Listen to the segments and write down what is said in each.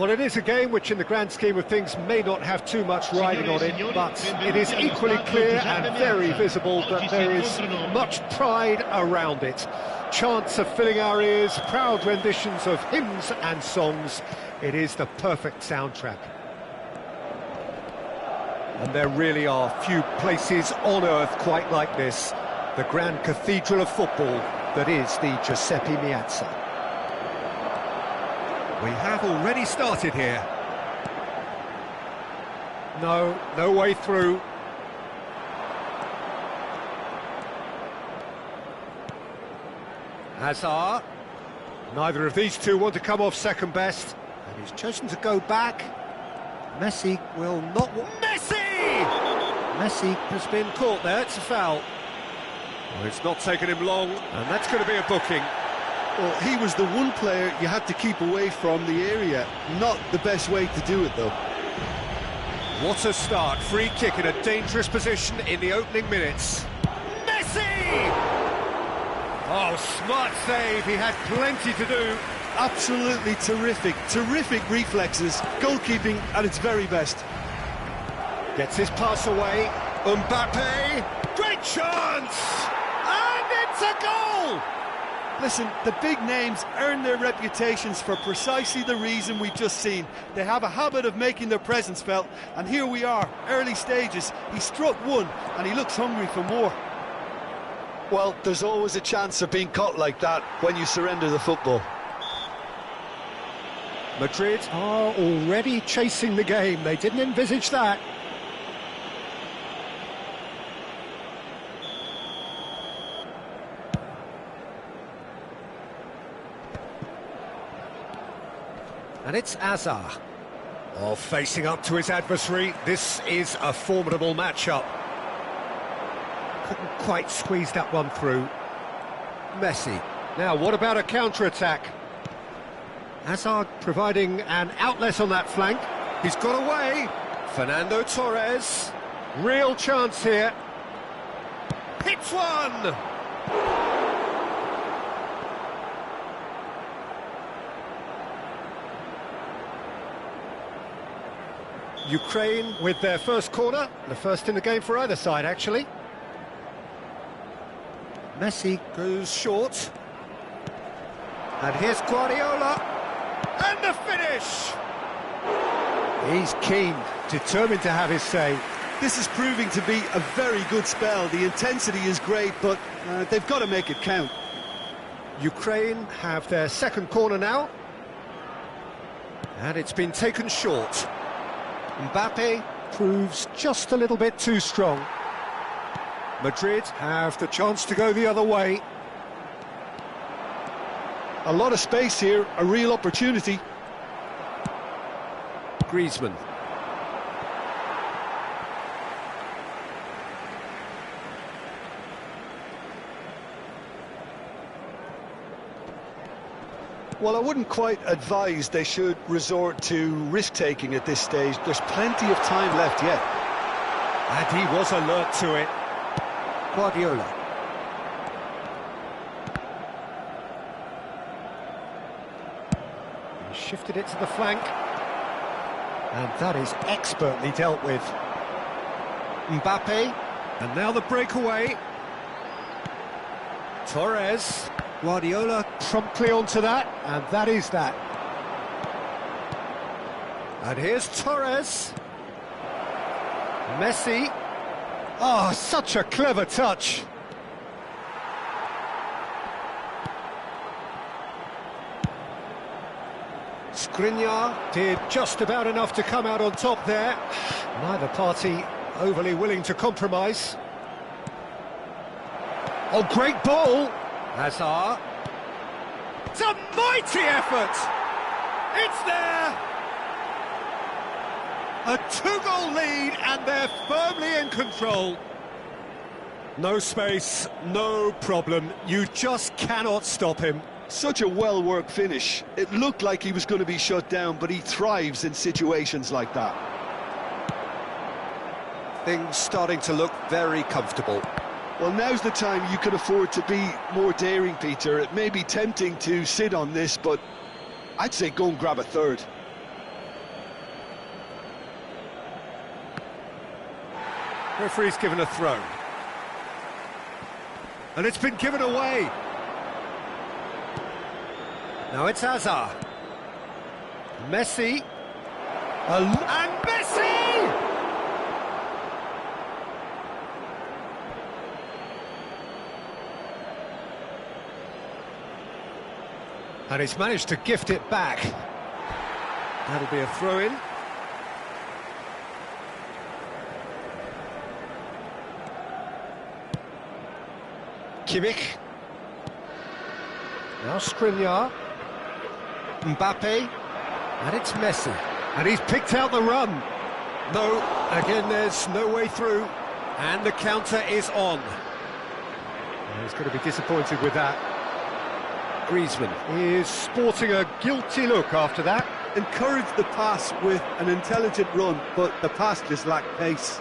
Well, it is a game which in the grand scheme of things may not have too much riding on it, but it is equally clear and very visible that there is much pride around it. Chants are filling our ears, proud renditions of hymns and songs. It is the perfect soundtrack. And there really are few places on earth quite like this, the grand cathedral of football that is the Giuseppe Meazza. We have already started here. No way through. Hazard. Neither of these two want to come off second best. And he's chosen to go back. Messi will not... Messi! Messi has been caught there, it's a foul. Well, it's not taken him long, and that's going to be a booking. Well, he was the one player you had to keep away from the area. Not the best way to do it, though. What a start. Free kick in a dangerous position in the opening minutes. Messi! Oh, smart save. He had plenty to do. Absolutely terrific. Terrific reflexes. Goalkeeping at its very best. Gets his pass away. Mbappe. Great chance! And it's a goal! Listen, the big names earn their reputations for precisely the reason we've just seen. They have a habit of making their presence felt, and here we are, early stages. He struck one, and he looks hungry for more. Well, there's always a chance of being caught like that when you surrender the football. Madrid are already chasing the game. They didn't envisage that. And it's Hazard. Oh, facing up to his adversary. This is a formidable matchup. Couldn't quite squeeze that one through. Messi. Now, what about a counter-attack? Hazard providing an outlet on that flank. He's got away. Fernando Torres. Real chance here. Hits one! Ukraine with their first corner, the first in the game for either side, actually. Messi goes short. And here's Guardiola. And the finish! He's keen, determined to have his say. This is proving to be a very good spell. The intensity is great, but they've got to make it count. Ukraine have their second corner now. And it's been taken short. Mbappe proves just a little bit too strong. Madrid have the chance to go the other way. A lot of space here, a real opportunity. Griezmann. Well, I wouldn't quite advise they should resort to risk-taking at this stage. There's plenty of time left yet. And he was alert to it. Guardiola. He shifted it to the flank. And that is expertly dealt with. Mbappe. And now the breakaway. Torres. Guardiola promptly onto that, and that is that. And here's Torres. Messi. Oh, such a clever touch. Skriniar did just about enough to come out on top there. Neither party overly willing to compromise. Oh, great ball. Hazard. It's a mighty effort! It's there! A two-goal lead, and they're firmly in control. No space, no problem. You just cannot stop him. Such a well-worked finish. It looked like he was going to be shut down, but he thrives in situations like that. Things starting to look very comfortable. Well, now's the time you can afford to be more daring, Peter. It may be tempting to sit on this, but I'd say go and grab a third. Referee's given a throw. And it's been given away. Now it's Hazard. Messi. And Messi! And he's managed to gift it back. That'll be a throw-in. Kimmich. Now Skriniar. Mbappe. And it's Messi. And he's picked out the run. No, again there's no way through. And the counter is on. And he's going to be disappointed with that. Griezmann is sporting a guilty look after that. Encouraged the pass with an intelligent run, but the pass just lacked pace.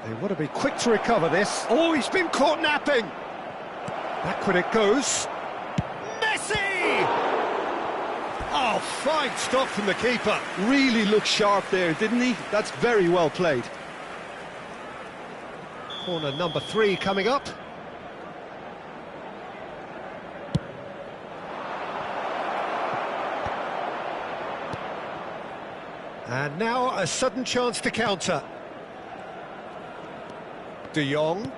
They want to be quick to recover this. Oh, he's been caught napping. Backward it goes. Messi! Oh, fine stop from the keeper. Really looked sharp there, didn't he? That's very well played. Corner number 3 coming up. And now a sudden chance to counter. De Jong.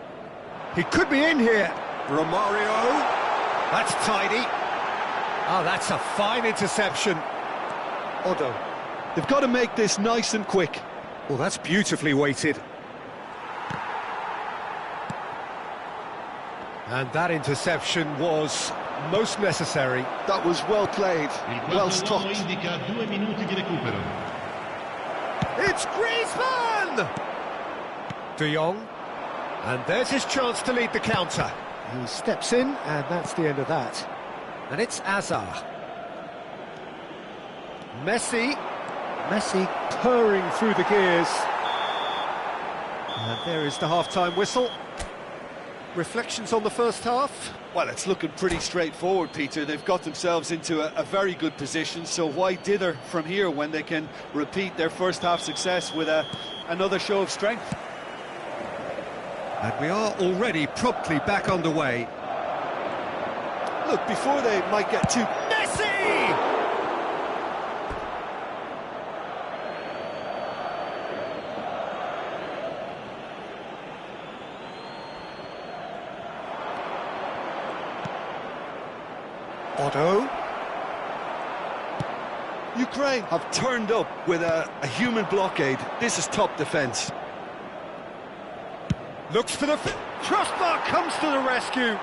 He could be in here. Romario. That's tidy. Oh, that's a fine interception. Otto. They've got to make this nice and quick. Well, that's beautifully weighted. And that interception was most necessary. That was well played, well stopped. It's Griezmann! De Jong. And there's his chance to lead the counter. He steps in, and that's the end of that. And it's Hazard. Messi. Messi purring through the gears. And there is the half-time whistle. Reflections on the first half? Well, it's looking pretty straightforward, Peter. They've got themselves into a very good position, so why dither from here when they can repeat their first half success with another show of strength? And we are already promptly back underway. Look, before they might get too... Messi! Otto. Ukraine have turned up with a human blockade. This is top defence. Looks for the... Crossbar comes to the rescue.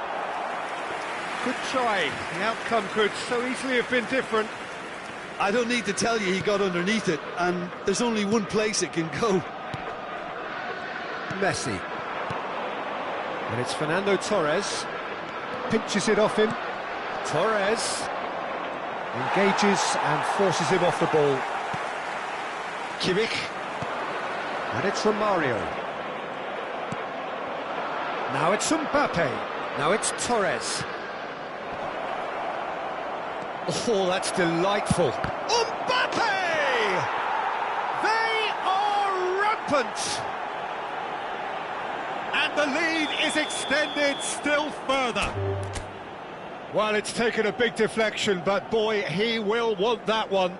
Good try. The outcome could so easily have been different. I don't need to tell you he got underneath it, and there's only one place it can go. Messi. And it's Fernando Torres. Pinches it off him. Torres engages and forces him off the ball. Kimmich. And it's Romario. Now it's Mbappe. Now it's Torres. Oh, that's delightful. Mbappe! They are rampant! And the lead is extended still further. Well, it's taken a big deflection, but boy, he will want that one.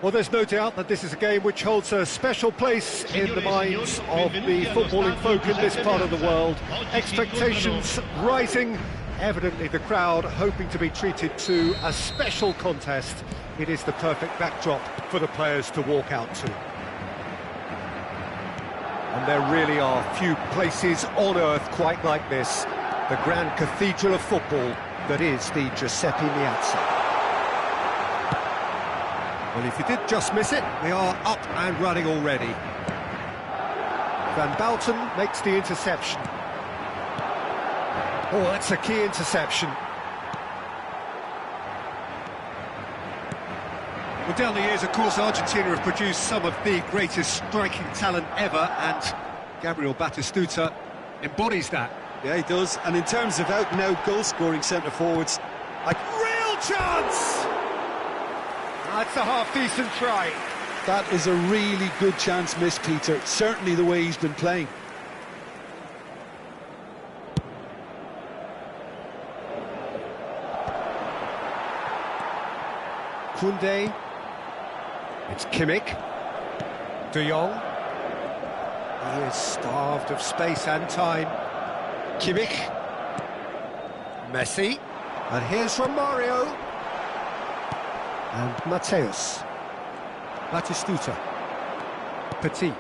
Well, there's no doubt that this is a game which holds a special place in the minds of the footballing folk in this part of the world. Expectations rising, evidently the crowd hoping to be treated to a special contest. It is the perfect backdrop for the players to walk out to. And there really are few places on earth quite like this, the grand cathedral of football that is the Giuseppe Meazza. Well, if you did just miss it, we are up and running already. Van Bouten makes the interception. Oh, that's a key interception. Well, down the years, of course, Argentina have produced some of the greatest striking talent ever, and Gabriel Batistuta embodies that. Yeah, he does. And in terms of out-and-out goal-scoring centre-forwards, like Real chance! That's a half-decent try. that is a really good chance missed, Peter. Certainly the way he's been playing. Koundé. It's Kimmich. De Jong. He is starved of space and time. Kimmich. Messi. And here's Romario. And Mateus. Batistuta. Petit.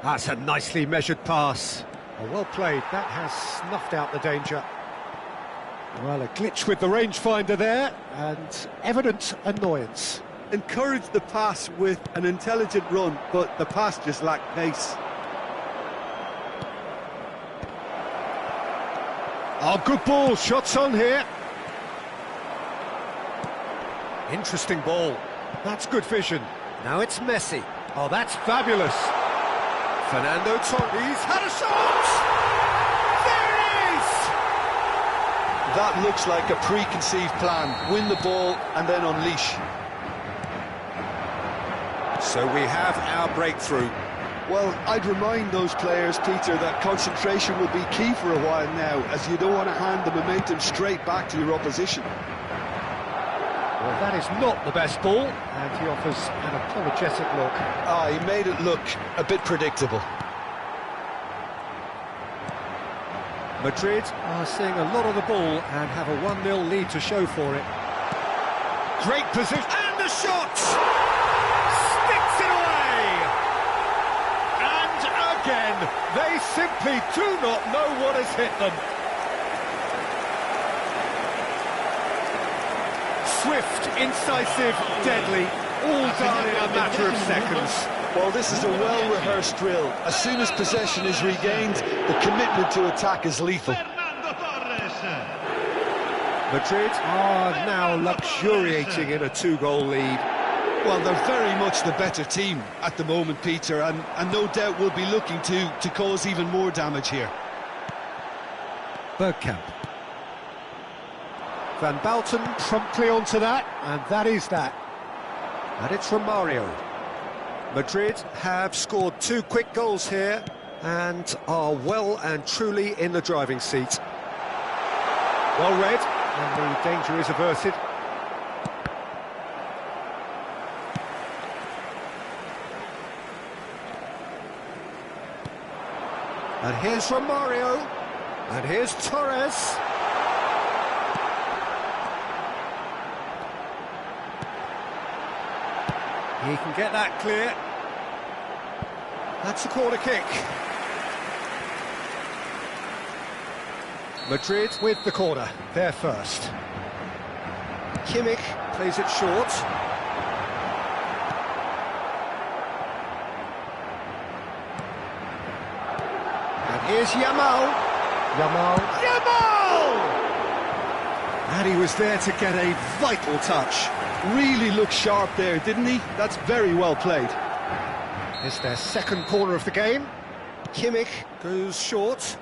That's a nicely measured pass. Oh, well played. That has snuffed out the danger. Well, a glitch with the rangefinder there, and evident annoyance. Encouraged the pass with an intelligent run, but the pass just lacked pace. Oh, good ball. Shots on here. Interesting ball. That's good vision. Now it's Messi. Oh, that's fabulous. Fernando Torres had a shot! There it is! That looks like a preconceived plan. Win the ball and then unleash. So we have our breakthrough. Well, I'd remind those players, Peter, that concentration will be key for a while now, as you don't want to hand the momentum straight back to your opposition. Well, that is not the best ball, and he offers an apologetic look. He made it look a bit predictable. Madrid are seeing a lot of the ball and have a 1-0 lead to show for it. Great position, and the shot! Sticks it away! And again, they simply do not know what has hit them. Swift, incisive, deadly, all done in a matter of seconds. Well, this is a well-rehearsed drill. As soon as possession is regained, the commitment to attack is lethal. Madrid are now luxuriating in a 2-goal lead. Well, they're very much the better team at the moment, Peter, and no doubt will be looking to cause even more damage here. Bergkamp. Van Bouten promptly onto that, and that is that. And it's Romario. Madrid have scored 2 quick goals here and are well and truly in the driving seat. Well read, and the danger is averted. And here's Romario, and here's Torres. He can get that clear. That's a corner kick. Madrid with the corner, they're first. Kimmich plays it short. And here's Yamal. Yamal! And he was there to get a vital touch. Really looked sharp there, didn't he? That's very well played. It's their second corner of the game. Kimmich goes short.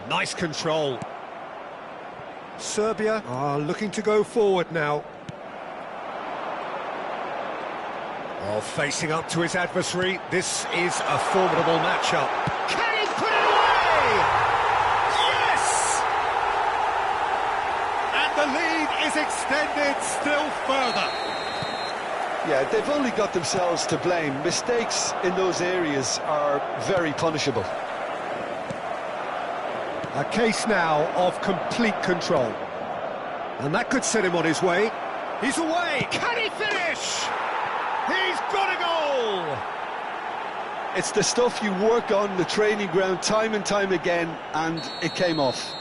Nice control. Serbia are looking to go forward now. Oh, facing up to his adversary. This is a formidable matchup. Can he put it away? Yes! And the lead is extended still further. Yeah, they've only got themselves to blame. Mistakes in those areas are very punishable. A case now of complete control. And that could set him on his way. He's away! Can he finish? He's got a goal! It's the stuff you work on the training ground time and time again, and it came off.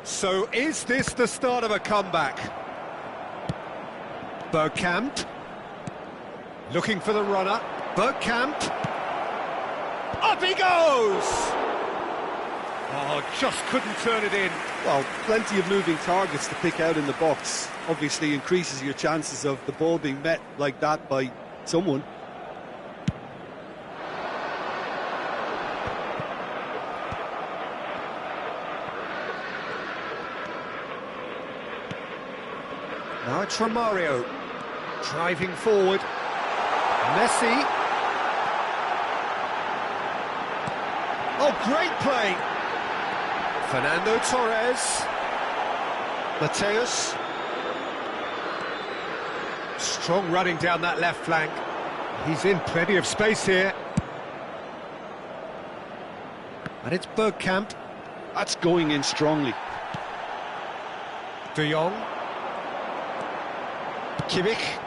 So is this the start of a comeback? Bergkamp. Looking for the runner. Bergkamp. Up he goes! Oh, just couldn't turn it in. Well, plenty of moving targets to pick out in the box. Obviously increases your chances of the ball being met like that by someone. Now it's Romario, driving forward. Messi. Oh, great play. Fernando Torres. Mateus. Strong running down that left flank. He's in plenty of space here. And it's Bergkamp. That's going in strongly. De Jong. Kimmich.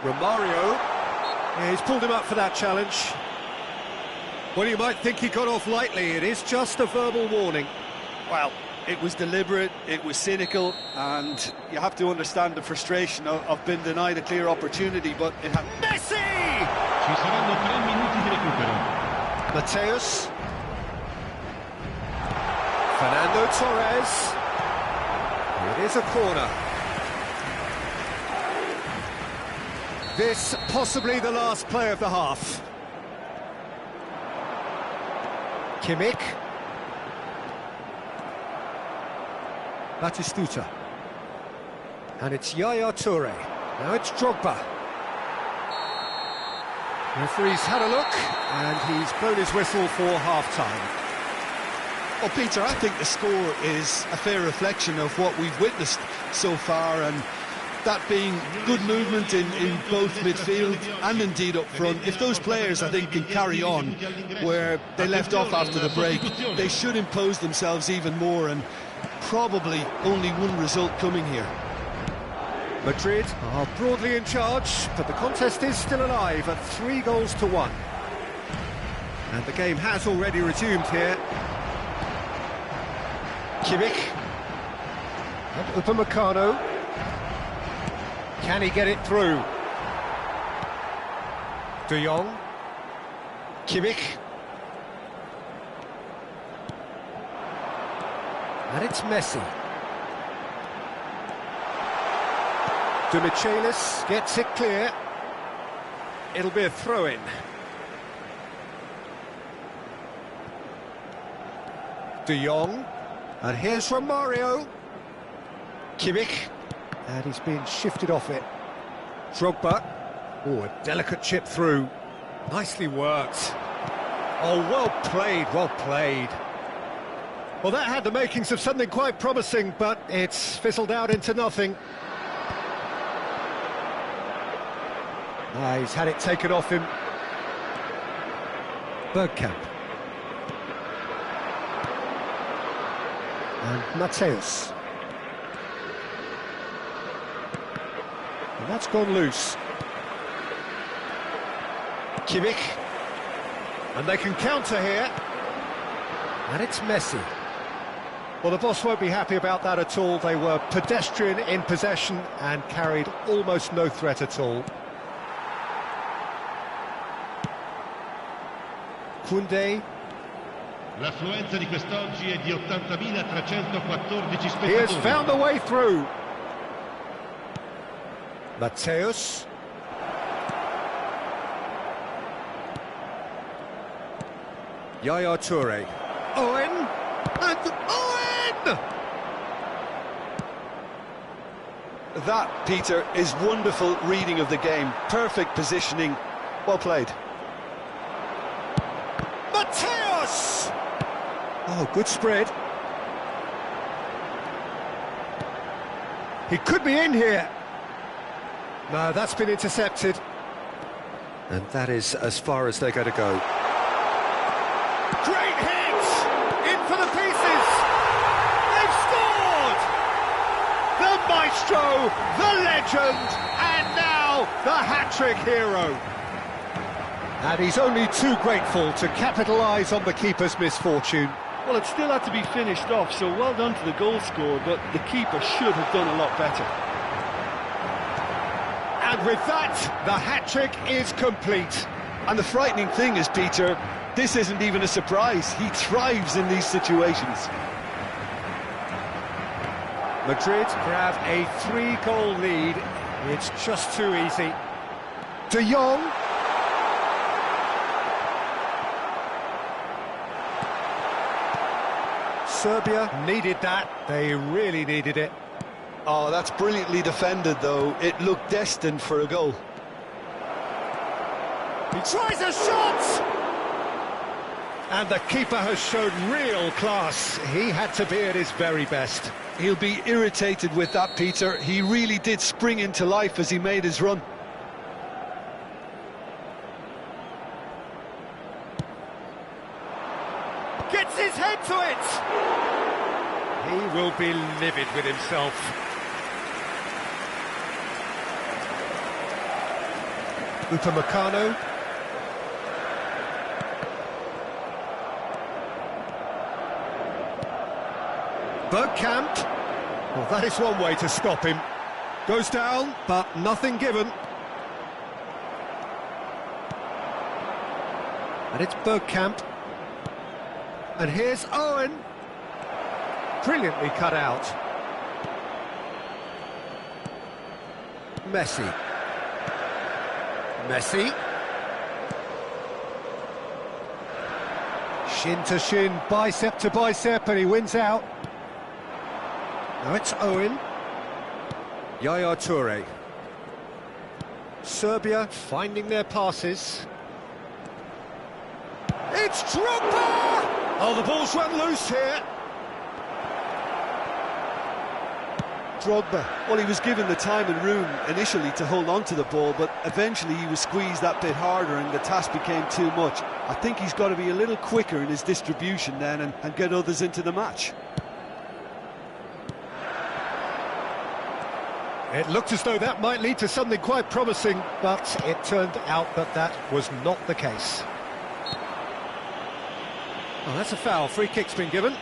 Romario. Yeah, he's pulled him up for that challenge. Well, you might think he got off lightly. It is just a verbal warning. Well, it was deliberate, it was cynical, and you have to understand the frustration of being denied a clear opportunity, but it had... Messi! Ci saranno 3 minuti di recupero. Mateus. Fernando Torres. It is a corner. This possibly the last play of the half. Kimmich. Batistuta. And it's Yaya Toure. Now it's Drogba. Referee's had a look, and he's blown his whistle for half-time. Well, Peter, I think the score is a fair reflection of what we've witnessed so far, and that being good movement in both midfield and indeed up front. If those players, I think, can carry on where they left off after the break, they should impose themselves even more, and probably only one result coming here. Madrid are broadly in charge, but the contest is still alive at 3-1. And the game has already resumed here. Kimmich. And Upamecano. Can he get it through? De Jong. Kimmich. And it's Messi. De Michelis gets it clear. It'll be a throw-in. De Jong. And here's Romario. Kimmich. And he's being shifted off it. Drogba. Oh, a delicate chip through. Nicely worked. Oh, well played, well played. Well, that had the makings of something quite promising, but it's fizzled out into nothing. He's had it taken off him. Bergkamp. And Mateus. And that's gone loose. Kimmich. And they can counter here. And it's Messi. Well, the boss won't be happy about that at all. They were pedestrian in possession and carried almost no threat at all. Koundé. L'affluenza di quest'oggi è di 80.314 spettatori. He has found a way through. Mateus. Yaya Toure. Owen. And Owen! That, Peter, is wonderful reading of the game. Perfect positioning. Well played. Mateus! Oh, good spread. He could be in here. No, that's been intercepted. And that is as far as they're going to go. Great hit! In for the pieces! They've scored! The maestro, the legend, and now the hat-trick hero. And he's only too grateful to capitalise on the keeper's misfortune. Well, it still had to be finished off, so well done to the goal scorer, but the keeper should have done a lot better. And with that, the hat-trick is complete. And the frightening thing is, Peter, this isn't even a surprise. He thrives in these situations. Madrid grab a 3-goal lead. It's just too easy. De Jong. Serbia needed that. They really needed it. Oh, that's brilliantly defended, though. It looked destined for a goal. He tries a shot! And the keeper has shown real class. He had to be at his very best. He'll be irritated with that, Peter. He really did spring into life as he made his run. Gets his head to it! He will be livid with himself. Upamecano. Bergkamp. Well, that is one way to stop him. Goes down, but nothing given. And it's Bergkamp. And here's Owen. Brilliantly cut out. Messi. Messi. Shin to shin, bicep to bicep, and he wins out. Now it's Owen. Yaya Toure. Serbia finding their passes. It's Drogba! Oh, the ball's run loose here. Drogba, well, he was given the time and room initially to hold on to the ball, but eventually he was squeezed that bit harder and the task became too much. I think he's got to be a little quicker in his distribution then and get others into the match. It looked as though that might lead to something quite promising, but it turned out that that was not the case. Oh, that's a foul. Free kick's been given.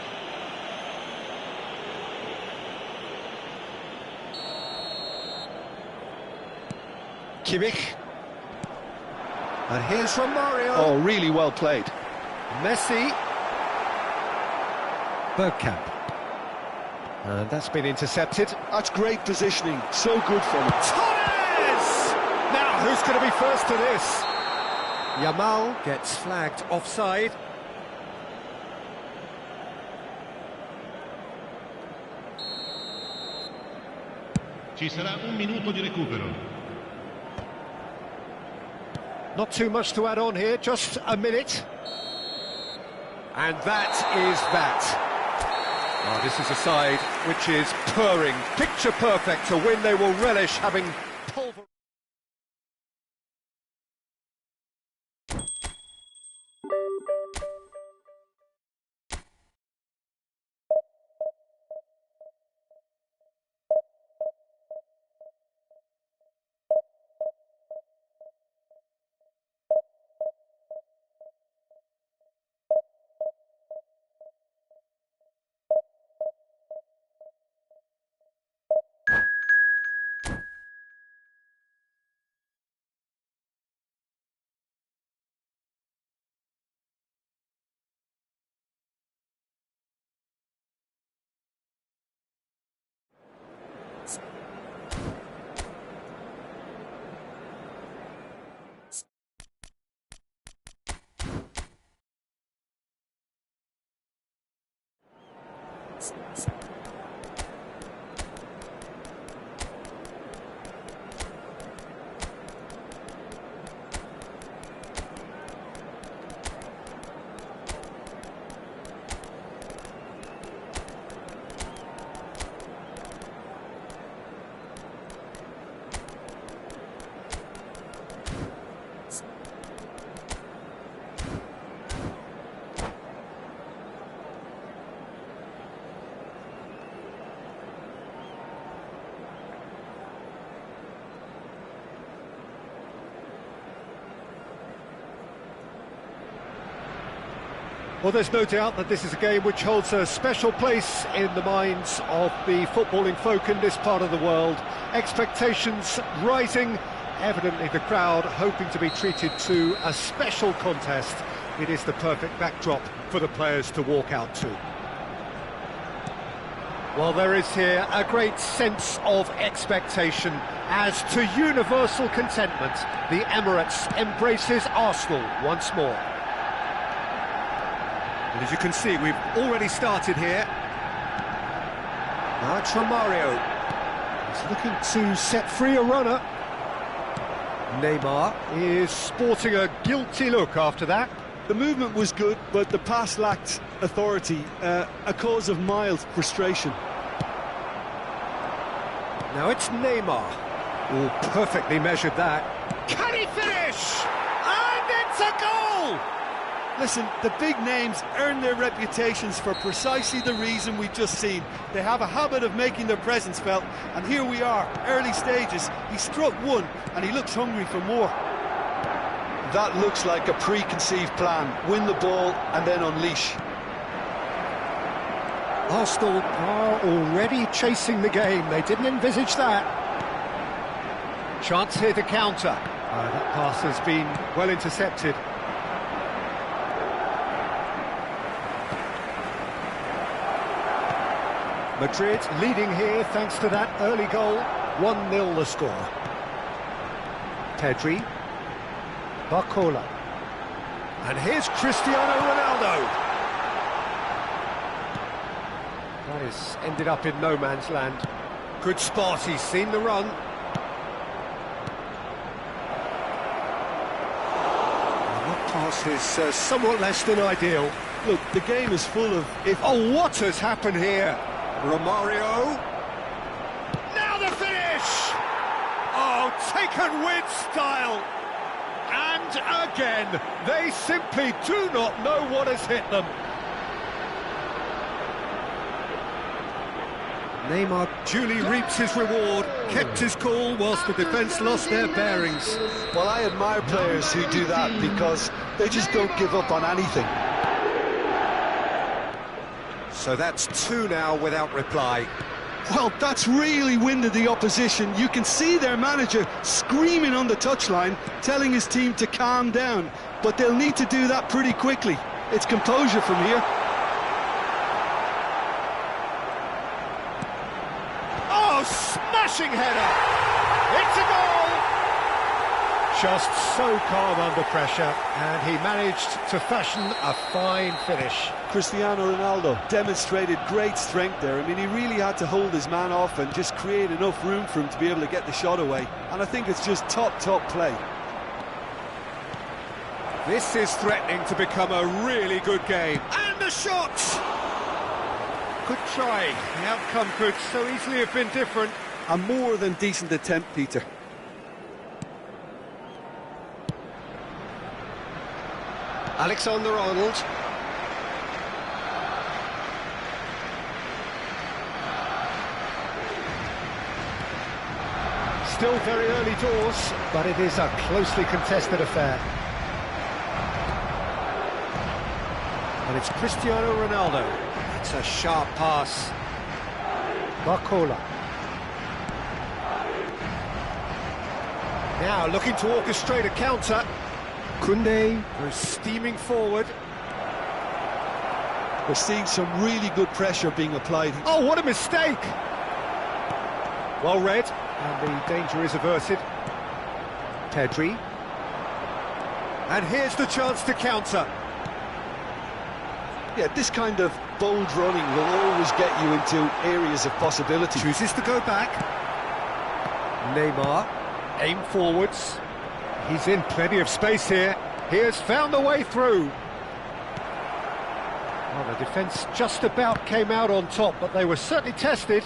Kimmich. And here's Romario. Oh, really well played. Messi. Bergkamp. And that's been intercepted. That's great positioning. So good from him. Torres! Now, who's going to be first to this? Yamal gets flagged offside. Ci sarà un minuto di recupero. Not too much to add on here, just a minute. And that is that. Oh, this is a side which is purring, picture perfect, to win they will relish having pulverized. Well, there's no doubt that this is a game which holds a special place in the minds of the footballing folk in this part of the world. Expectations rising, evidently the crowd hoping to be treated to a special contest. It is the perfect backdrop for the players to walk out to. Well, there is here a great sense of expectation as to universal contentment. The Emirates embraces Arsenal once more. And as you can see, we've already started here. Now it's Romario. He's looking to set free a runner. Neymar is sporting a guilty look after that. The movement was good, but the pass lacked authority, a cause of mild frustration. Now it's Neymar. Oh, perfectly measured that. Can he finish? And it's a goal! Listen, the big names earn their reputations for precisely the reason we've just seen. They have a habit of making their presence felt, and here we are, early stages. He struck one, and he looks hungry for more. That looks like a preconceived plan. Win the ball and then unleash. Arsenal are already chasing the game. They didn't envisage that. Chance here to counter. That pass has been well intercepted. Madrid leading here thanks to that early goal. 1-0 the score. Pedri. Barcola. And here's Cristiano Ronaldo. That has ended up in no man's land. Good spot, he's seen the run. That pass is somewhat less than ideal. Look, the game is full of if. Oh, what has happened here? Romario. Now the finish! Oh, taken with style. And again, they simply do not know what has hit them. Neymar duly reaps his reward, kept his cool whilst the defence lost their bearings. Well, I admire players who do that because they just don't give up on anything. So that's two now without reply. Well, that's really winded the opposition. You can see their manager screaming on the touchline, telling his team to calm down. But they'll need to do that pretty quickly. It's composure from here. Oh, smashing header! It's a goal! Just so calm under pressure, and he managed to fashion a fine finish. Cristiano Ronaldo demonstrated great strength there. I mean, he really had to hold his man off and just create enough room for him to be able to get the shot away. And I think it's just top play. This is threatening to become a really good game. And the shot! Good try. The outcome could so easily have been different. A more than decent attempt, Peter. Alexander-Arnold. Still very early doors, but it is a closely contested affair. And it's Cristiano Ronaldo. It's a sharp pass. Barcola. Now looking to orchestrate a counter. Koundé goes steaming forward. We're seeing some really good pressure being applied. Oh, what a mistake! Well read, and the danger is averted. Pedri. And here's the chance to counter. Yeah, this kind of bold running will always get you into areas of possibility. Chooses to go back. Neymar, aim forwards. He's in plenty of space here. He has found a way through. Well, the defence just about came out on top, but they were certainly tested.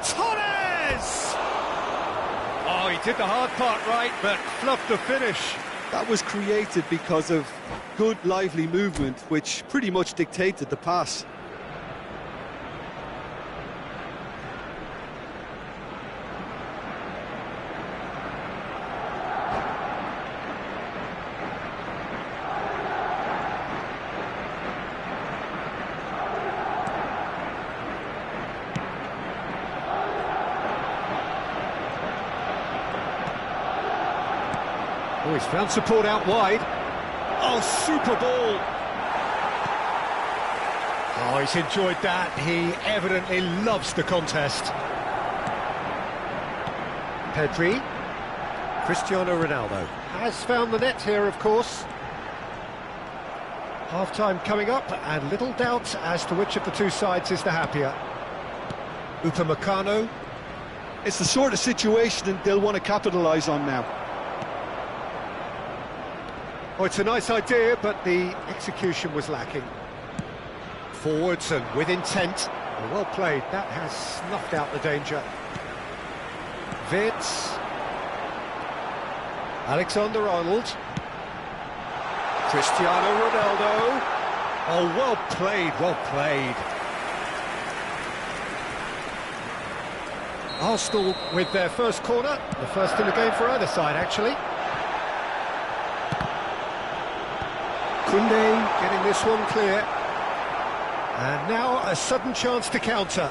Torres! Oh, he did the hard part right, but fluffed the finish. That was created because of good, lively movement, which pretty much dictated the pass. found support out wide. Oh, super ball! Oh, he's enjoyed that. He evidently loves the contest. Pedri. Cristiano Ronaldo has found the net here, of course. Half-time coming up, and little doubt as to which of the two sides is the happier. Upamecano. It's the sort of situation that they'll want to capitalise on now. Oh, it's a nice idea, but the execution was lacking. Forwards and with intent. Well played. That has snuffed out the danger. Wirtz. Alexander-Arnold. Cristiano Ronaldo. Oh, well played, well played. Arsenal with their first corner, the first in the game for either side, actually. Koundé getting this one clear. And now a sudden chance to counter.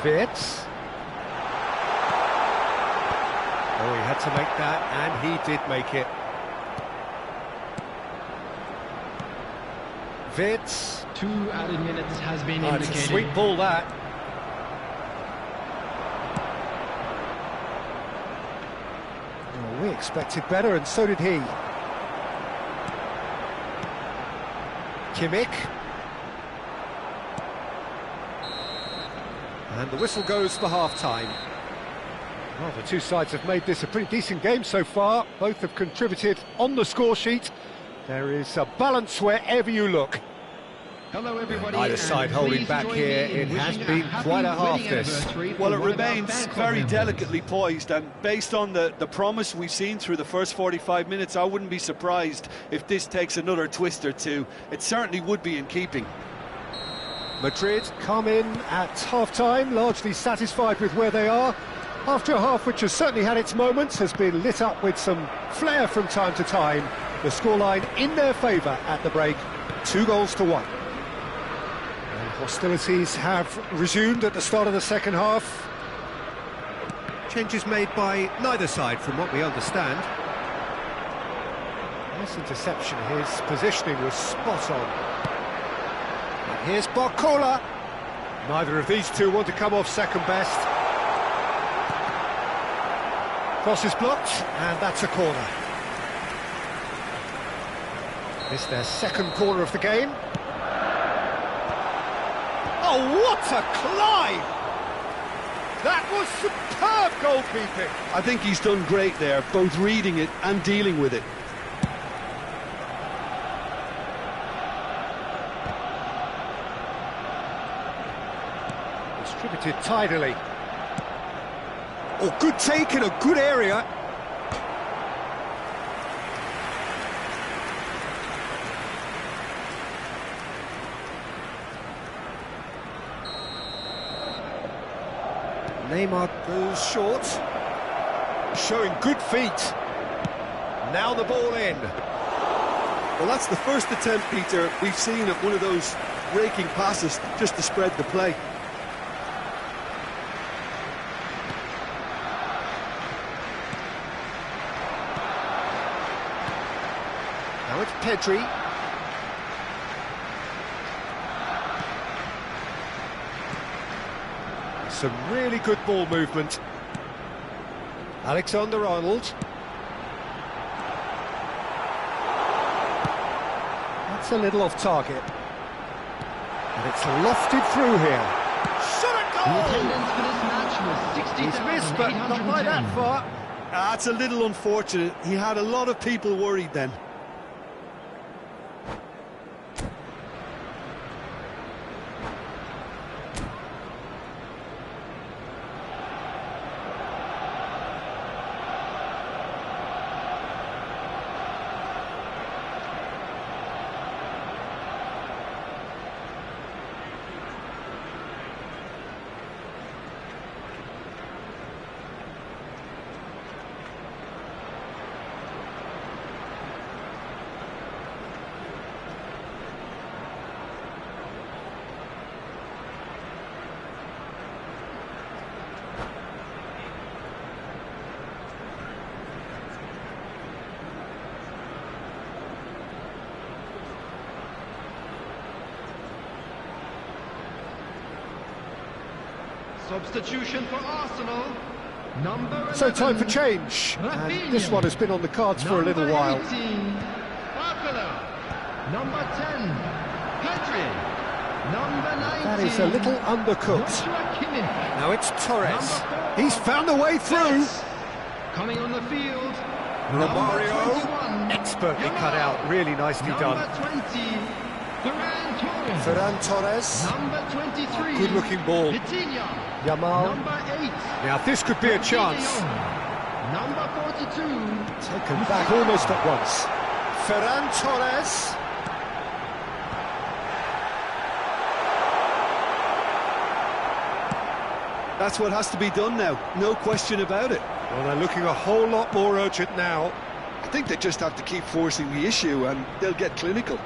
Wirtz. Oh, he had to make that, and he did make it. Wirtz. 2 added minutes has been Oh, it's indicated. a sweet ball, that. Oh, we expected better, and so did he. Kimmich. And the whistle goes for half-time. Well, the two sides have made this a pretty decent game so far. Both have contributed on the score sheet. There is a balance wherever you look. Hello everybody. Either side and holding please back join here. me in It has wishing been happy quite a half, wedding this. anniversary Well, for it one of our remains fan club very members. delicately poised, and based on the promise we've seen through the first 45 minutes, I wouldn't be surprised if this takes another twist or two. It certainly would be in keeping. Madrid come in at half-time, largely satisfied with where they are. After a half which has certainly had its moments, has been lit up with some flair from time to time. The scoreline in their favour at the break, 2-1. And hostilities have resumed at the start of the second half. Changes made by neither side, from what we understand. Nice interception, his positioning was spot on. And here's Barcola. Neither of these two want to come off second best. Cross is blocked, and that's a corner. It's their second corner of the game. Oh, what a climb! That was superb goalkeeping. I think he's done great there, both reading it and dealing with it. Distributed tidily. Oh, good take in a good area. Neymar goes short, showing good feet. Now the ball in. Well, that's the first attempt, Peter, we've seen at one of those raking passes just to spread the play. Now it's Pedri. Some really good ball movement. Alexander-Arnold. That's a little off target. And it's lofted through here. Shot a The goal! attendance for this match was He's missed, but not by that 60,810. far. That's a little unfortunate. He had a lot of people worried then. Substitution for Arsenal. Number 11. So time for change, and this one has been on the cards for a little while. 18, Barcola. Number 10, Pedri. Number 19. That is a little undercooked. Now it's Torres. He's found a way through. Coming on the field. Romario, expertly cut out, really nicely done. Number 20, Ferran Torres. Number 23, Good-looking ball. Vitinha. Yamal. Number 8, Now this could be a chance. Number 42, Taken back almost at once. Ferran Torres. That's what has to be done now, no question about it. Well, they're looking a whole lot more urgent now. I think they just have to keep forcing the issue and they'll get clinical.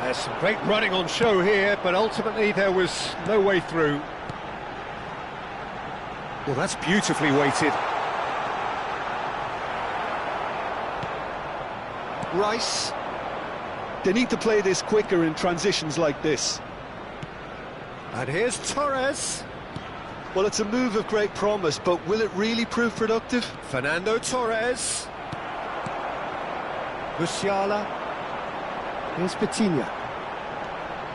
There's some great running on show here, but ultimately there was no way through. Well, that's beautifully weighted. Rice. They need to play this quicker in transitions like this. And here's Torres. Well, it's a move of great promise, but will it really prove productive? Fernando Torres. Musiala. Here's Vitinha.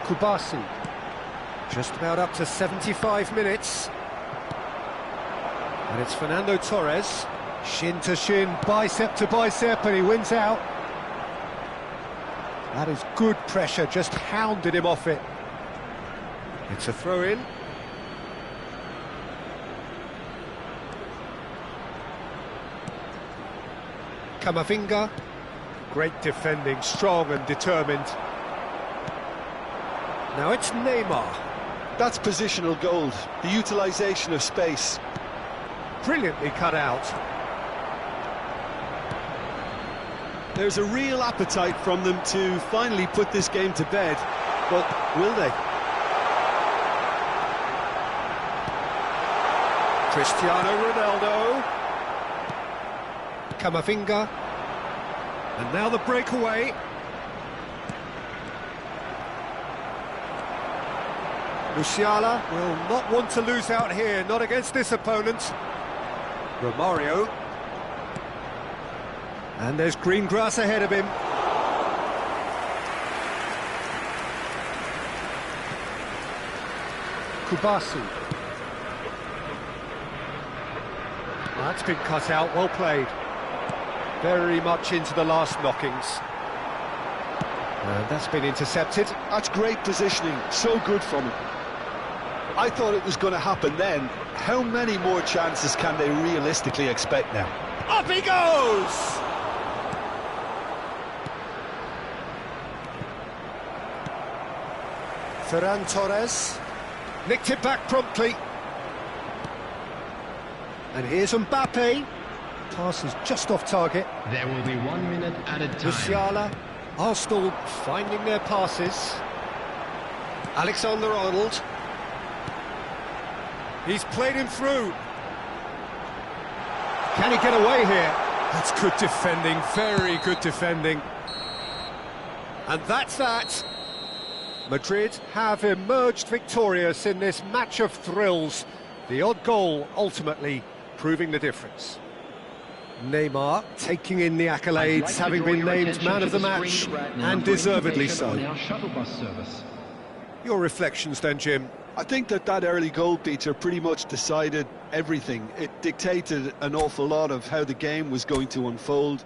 Kubasi. Just about up to 75 minutes. And it's Fernando Torres. Shin to shin, bicep to bicep, and he wins out. That is good pressure, just hounded him off it. It's a throw-in. Camavinga. Great defending, strong and determined. Now it's Neymar. That's positional gold, the utilisation of space. Brilliantly cut out. There's a real appetite from them to finally put this game to bed, but will they? Cristiano Ronaldo. Camavinga. And now the breakaway. Musiala will not want to lose out here, not against this opponent. Romario. And there's green grass ahead of him. Kubasi. That's been cut out, well played. Very much into the last knockings. And that's been intercepted. That's great positioning, so good from him. I thought it was going to happen then. How many more chances can they realistically expect now? Up he goes! Ferran Torres. Nicked it back promptly. And here's Mbappe. Pass is just off target. There will be 1 minute added time. Musiala. Arsenal finding their passes. Alexander-Arnold. He's played him through. Can he get away here? That's good defending, very good defending. And that's that. Madrid have emerged victorious in this match of thrills. The odd goal ultimately proving the difference. Neymar taking in the accolades, having been named man of the match, and deservedly so. Your reflections then, Jim? I think that early goal, Peter, pretty much decided everything. It dictated an awful lot of how the game was going to unfold.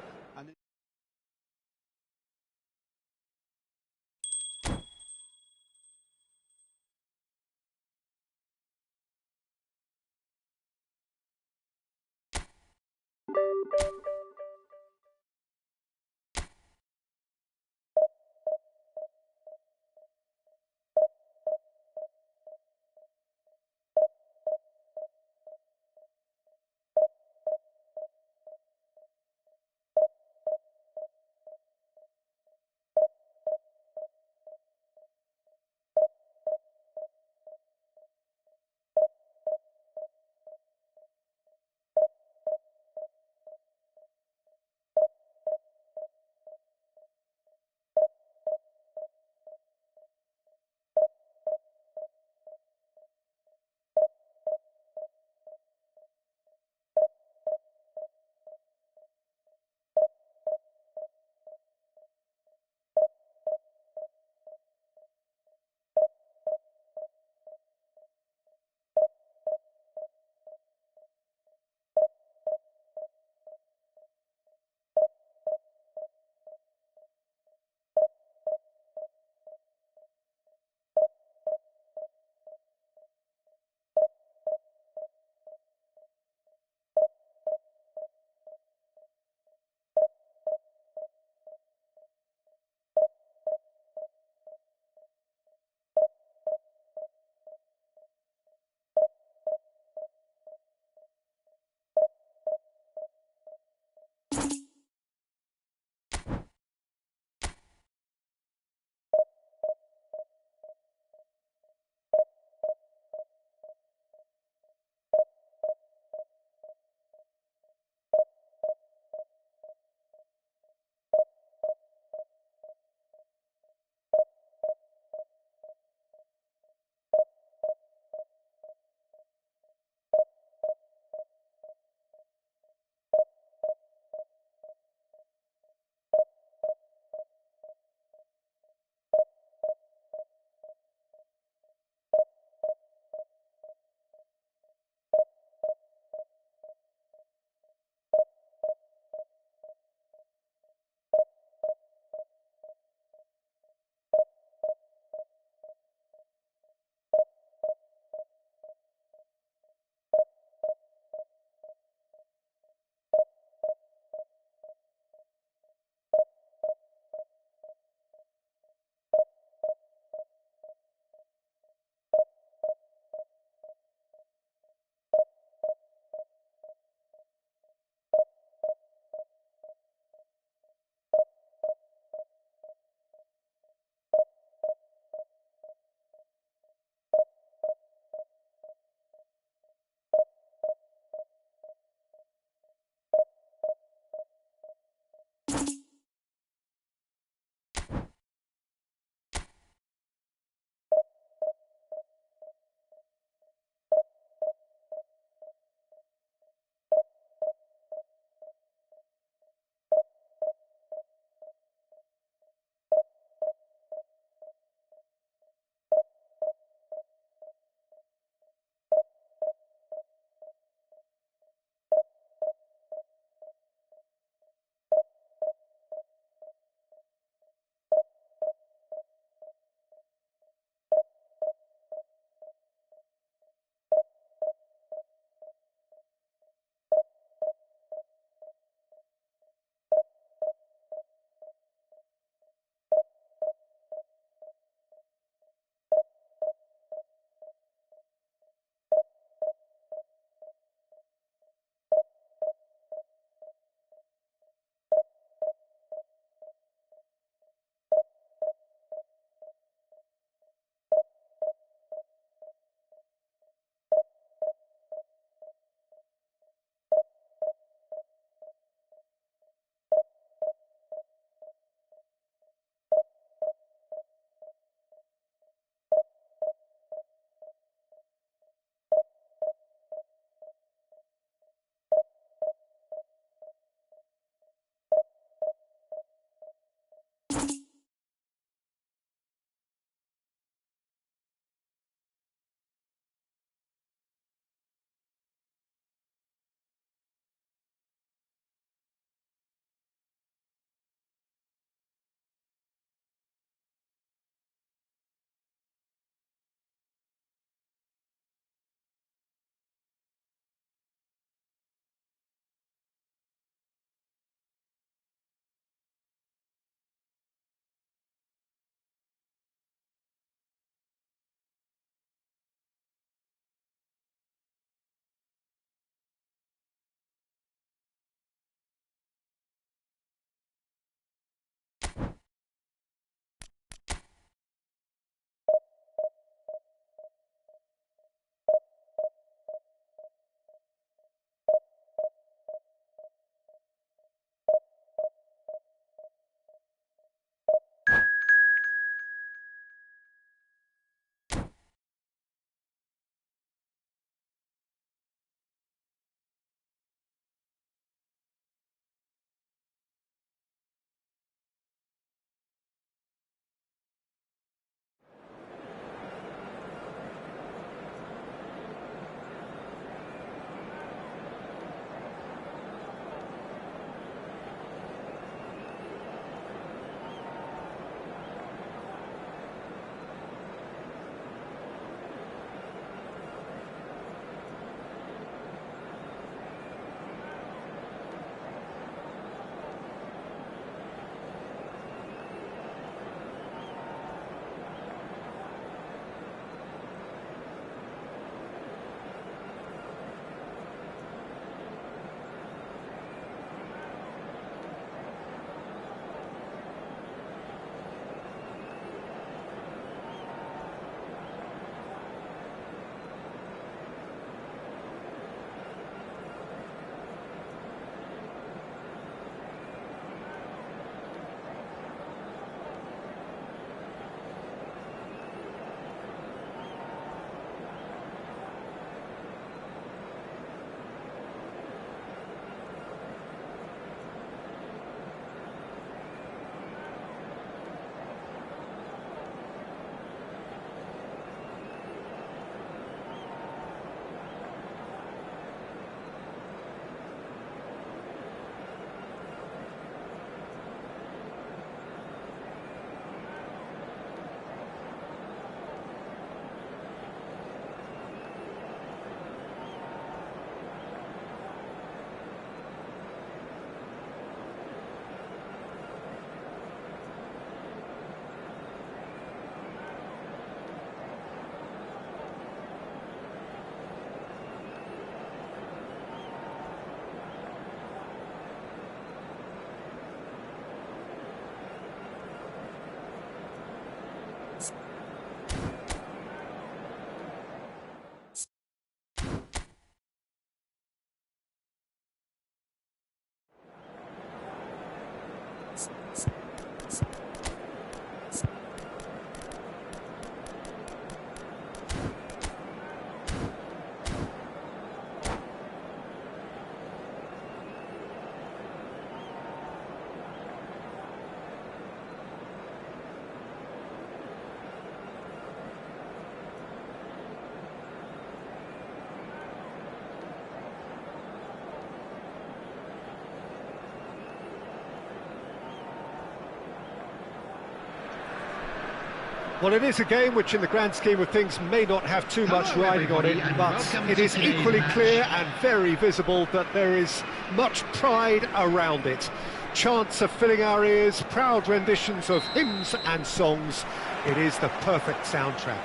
Well, it is a game which in the grand scheme of things may not have too much riding on it, but it is equally clear and very visible that there is much pride around it. Chants are filling our ears, proud renditions of hymns and songs. It is the perfect soundtrack.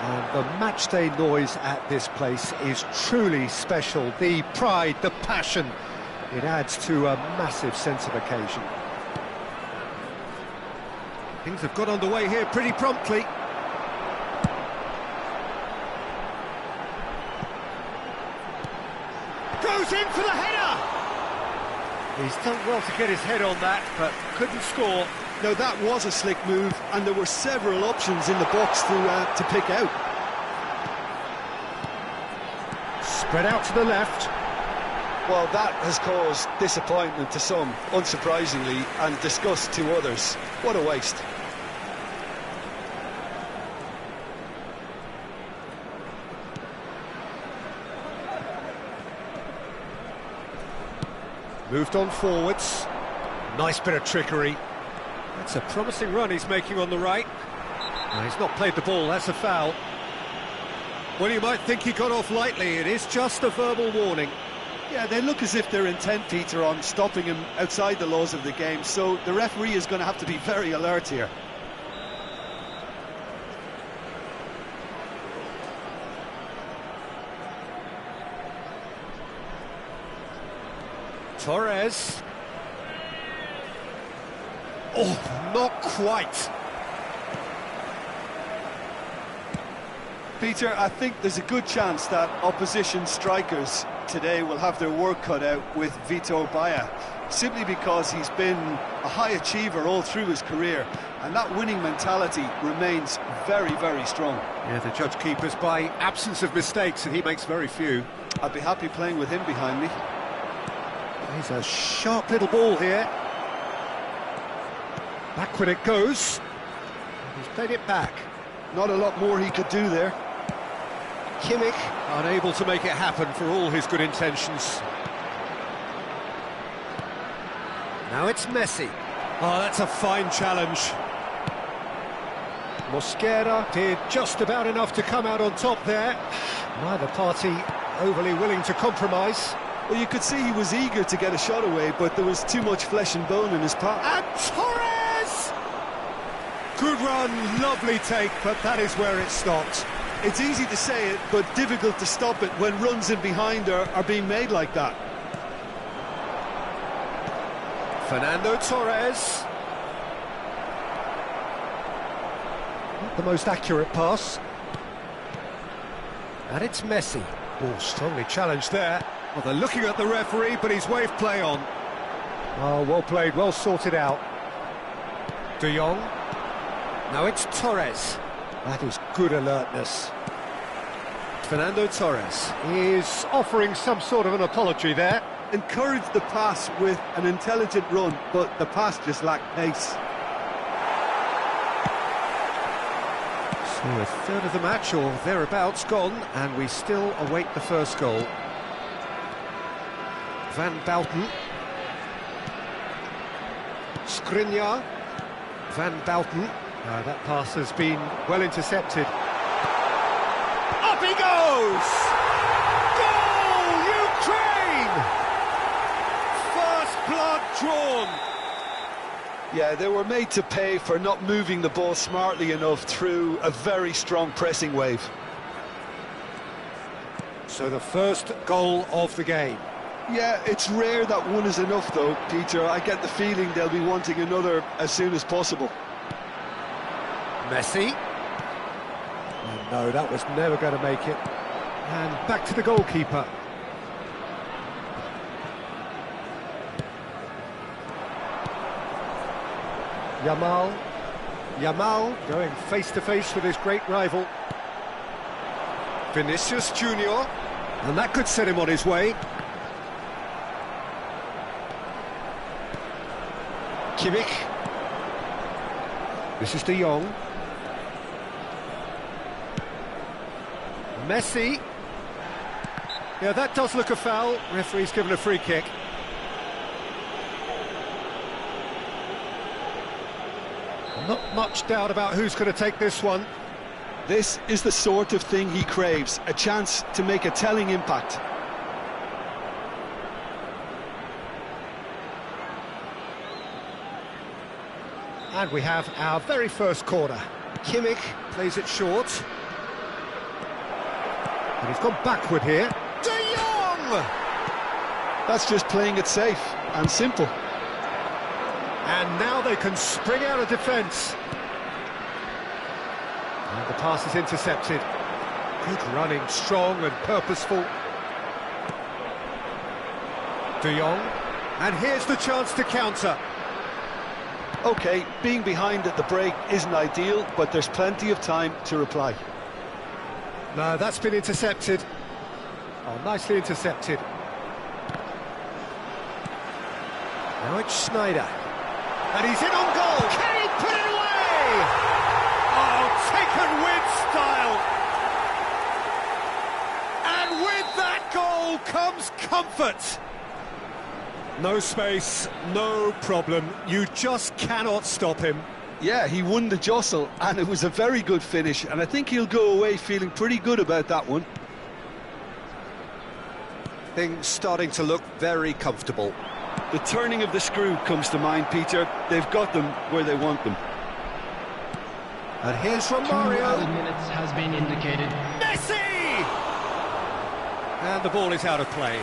And the matchday noise at this place is truly special. The pride, the passion, it adds to a massive sense of occasion. Things have got underway here pretty promptly. Goes in for the header! He's done well to get his head on that, but couldn't score. Now that was a slick move, and there were several options in the box to pick out. Spread out to the left. Well, that has caused disappointment to some, unsurprisingly, and disgust to others. What a waste. Moved on forwards. Nice bit of trickery. That's a promising run he's making on the right. No, he's not played the ball, that's a foul. Well, you might think he got off lightly. It is just a verbal warning. Yeah, they look as if they're intent, Peter, on stopping him outside the laws of the game, so the referee is going to have to be very alert here. Torres. Oh, not quite. Peter, I think there's a good chance that opposition strikers today will have their work cut out with Vitor Baia, simply because he's been a high achiever all through his career, and that winning mentality remains very, very strong. Yeah, the judge keepers by absence of mistakes, and he makes very few. I'd be happy playing with him behind me. He's a sharp little ball here. Back when it goes. He's played it back. Not a lot more he could do there. Kimmich unable to make it happen for all his good intentions. Now it's Messi. Oh, that's a fine challenge. Mosquera did just about enough to come out on top there. Neither party overly willing to compromise. Well, you could see he was eager to get a shot away, but there was too much flesh and bone in his path. And Torres! Good run, lovely take, but that is where it stopped. It's easy to say it, but difficult to stop it when runs in behind are being made like that. Fernando Torres. Not the most accurate pass. And it's Messi. Oh, strongly challenged there. Well, they're looking at the referee, but he's waved play on. Oh, well played, well sorted out. De Jong. Now it's Torres. That is good alertness. Fernando Torres is offering some sort of an apology there. Encouraged the pass with an intelligent run, but the pass just lacked pace. So a third of the match, or thereabouts, gone, and we still await the first goal. Van Bouten. Skriniar. Van Bouten. That pass has been well intercepted. Up he goes! Goal, Ukraine! First blood drawn. Yeah, they were made to pay for not moving the ball smartly enough through a very strong pressing wave. So the first goal of the game. Yeah, it's rare that one is enough though, Peter. I get the feeling they'll be wanting another as soon as possible. Messi. Oh, no, that was never going to make it. And back to the goalkeeper. Yamal going face-to-face with his great rival. Vinicius Junior, and that could set him on his way. Kimmich. This is De Jong. Messi. Yeah, that does look a foul. Referee's given a free kick. Not much doubt about who's going to take this one. This is the sort of thing he craves, a chance to make a telling impact. And we have our very first corner. Kimmich plays it short. And he's gone backward here. De Jong! That's just playing it safe and simple. And now they can spring out of defence. And the pass is intercepted. Good running, strong and purposeful. De Jong. And here's the chance to counter. OK, being behind at the break isn't ideal, but there's plenty of time to reply. No, that's been intercepted. Oh, nicely intercepted. Now it's Schneider. And he's in on goal. Can he put it away? Oh, taken with style. And with that goal comes comfort. No space, no problem. You just cannot stop him. Yeah, he won the jostle, and it was a very good finish, and I think he'll go away feeling pretty good about that one. Things starting to look very comfortable. The turning of the screw comes to mind, Peter. They've got them where they want them. And here's from 2 Mario. added minutes has been indicated. Messi! And the ball is out of play.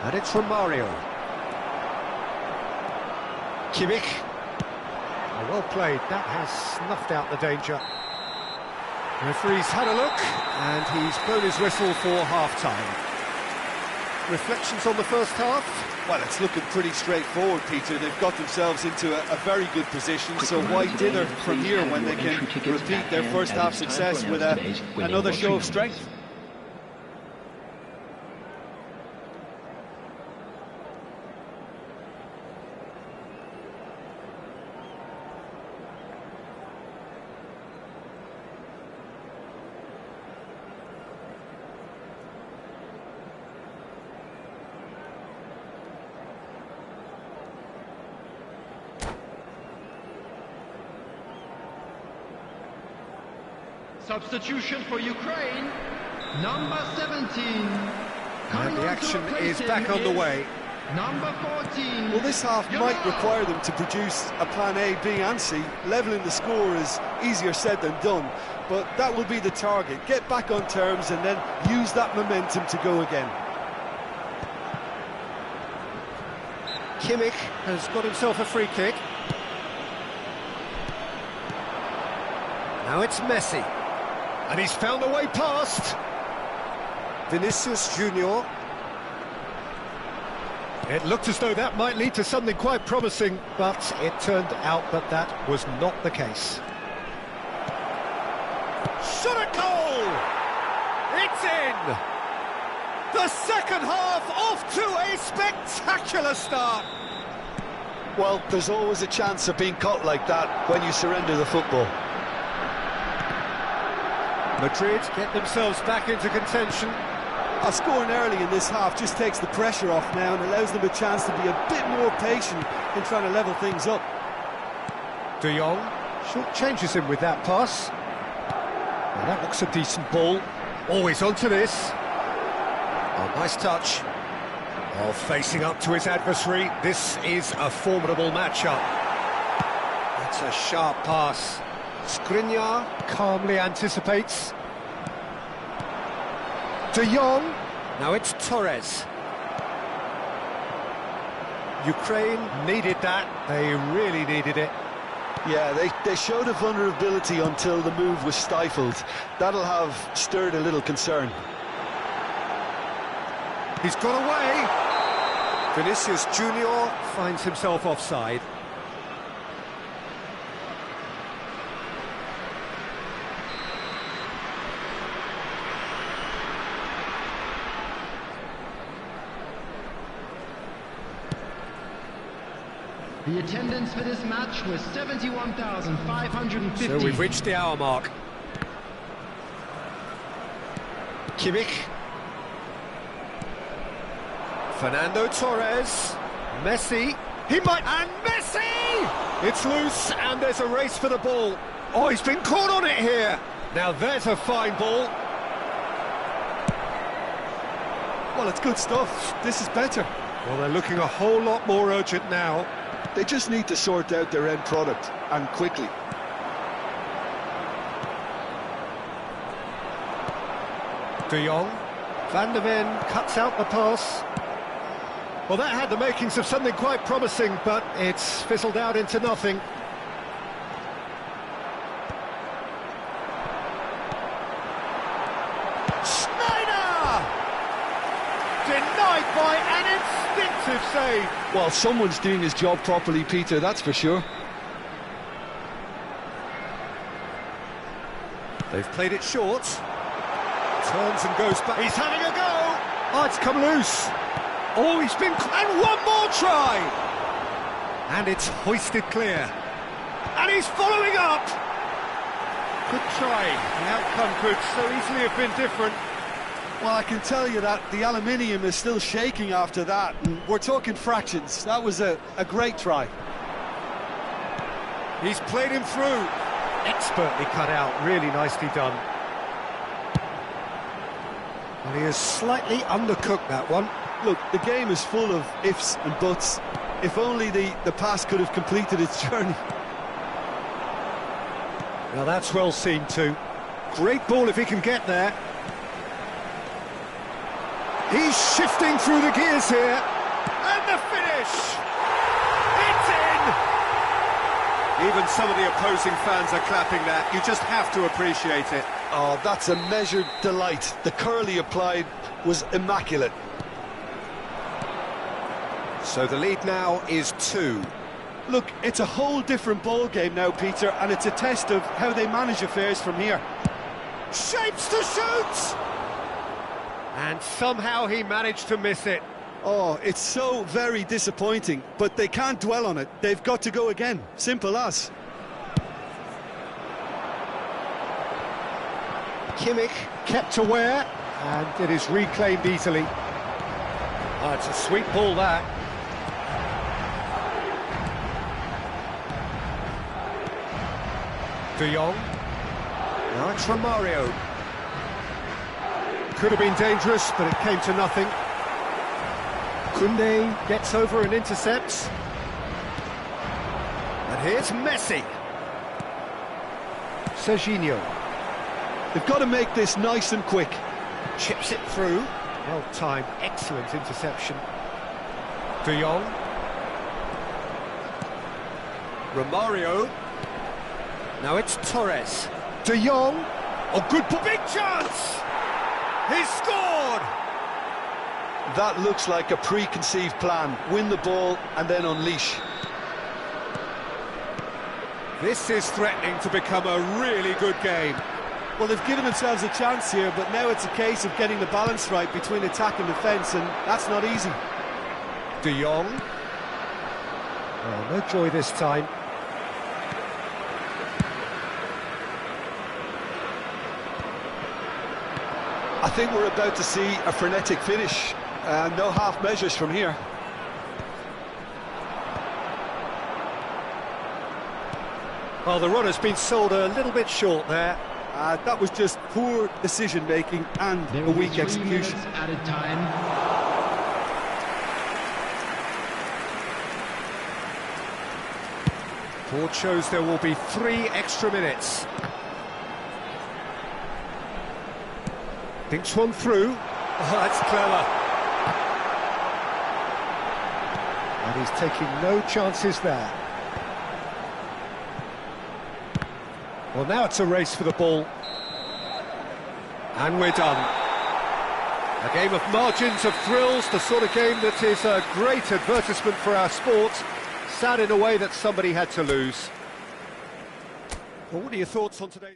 And it's from Mario. Kimmich. Oh, well played. That has snuffed out the danger. Referee's had a look, and he's blown his whistle for half-time. Reflections on the first half? Well, it's looking pretty straightforward, Peter. They've got themselves into a very good position, so why dither from here when they can repeat their first half success with another show of strength? Substitution for Ukraine, number 17. And the action is back on the way. Number 14. Well, this half might require them to produce a plan A, B and C. Levelling the score is easier said than done, but that will be the target. Get back on terms and then use that momentum to go again. Kimmich has got himself a free kick. Now it's Messi. And he's found a way past. Vinicius Junior. It looked as though that might lead to something quite promising, but it turned out that that was not the case. Shot at goal! It's in! The second half off to a spectacular start. Well, there's always a chance of being caught like that when you surrender the football. Madrid get themselves back into contention. Scoring early in this half just takes the pressure off now and allows them a chance to be a bit more patient in trying to level things up. De Jong short changes him with that pass. Well, that looks a decent ball. Always onto this. Oh, nice touch. Oh, facing up to his adversary. This is a formidable matchup. That's a sharp pass. Skriniar calmly anticipates. De Jong. Now it's Torres. Ukraine needed that. They really needed it. Yeah, they showed a vulnerability until the move was stifled. That'll have stirred a little concern. He's got away. Vinicius Junior finds himself offside. The attendance for this match was 71,550. So we've reached the hour mark. Kimmich. Fernando Torres. Messi. He might... And Messi! It's loose and there's a race for the ball. Oh, he's been caught on it here. Now there's a fine ball. Well, it's good stuff. This is better. Well, they're looking a whole lot more urgent now. They just need to sort out their end product, and quickly. De Jong. Van der Ven cuts out the pass. Well, that had the makings of something quite promising, but it's fizzled out into nothing. Schneider! Denied by an instinctive save. Well, someone's doing his job properly, Peter, that's for sure. They've played it short. Turns and goes back. He's having a go! Oh, it's come loose. Oh, he's been... And one more try! And it's hoisted clear. And he's following up! Good try. The outcome could so easily have been different. Well, I can tell you that the aluminium is still shaking after that. And we're talking fractions. That was a great try. He's played him through. Expertly cut out. Really nicely done. And he has slightly undercooked that one. Look, the game is full of ifs and buts. If only the pass could have completed its journey. Now that's well seen too. Great ball if he can get there. He's shifting through the gears here. And the finish! It's in! Even some of the opposing fans are clapping that. You just have to appreciate it. Oh, that's a measured delight. The curl he applied was immaculate. So the lead now is 2. Look, it's a whole different ball game now, Peter, and it's a test of how they manage affairs from here. Shapes to shoot! And somehow he managed to miss it. Oh, it's so very disappointing, but they can't dwell on it. They've got to go again. Simple as. Kimmich kept aware, and it is reclaimed easily. Oh, it's a sweet ball, that. De Jong. Now it's Romario. Could have been dangerous, but it came to nothing. Koundé gets over and intercepts. And here's Messi. Serginho. They've got to make this nice and quick. Chips it through. Well-timed, excellent interception. De Jong. Romario. Now it's Torres. De Jong. Oh, good ball. Big chance! He's scored! That looks like a preconceived plan. Win the ball and then unleash. This is threatening to become a really good game. Well, they've given themselves a chance here, but now it's a case of getting the balance right between attack and defence, and that's not easy. De Jong. Oh, no joy this time. I think we're about to see a frenetic finish. No half measures from here. Well, the run has been sold a little bit short there. That was just poor decision-making and There a will be weak 3 execution. minutes added time. Board shows there will be 3 extra minutes. Thinks one through. Oh, that's clever. And he's taking no chances there. Well, now it's a race for the ball. And we're done. A game of margins of thrills, the sort of game that is a great advertisement for our sport. Sad in a way that somebody had to lose. Well, what are your thoughts on today?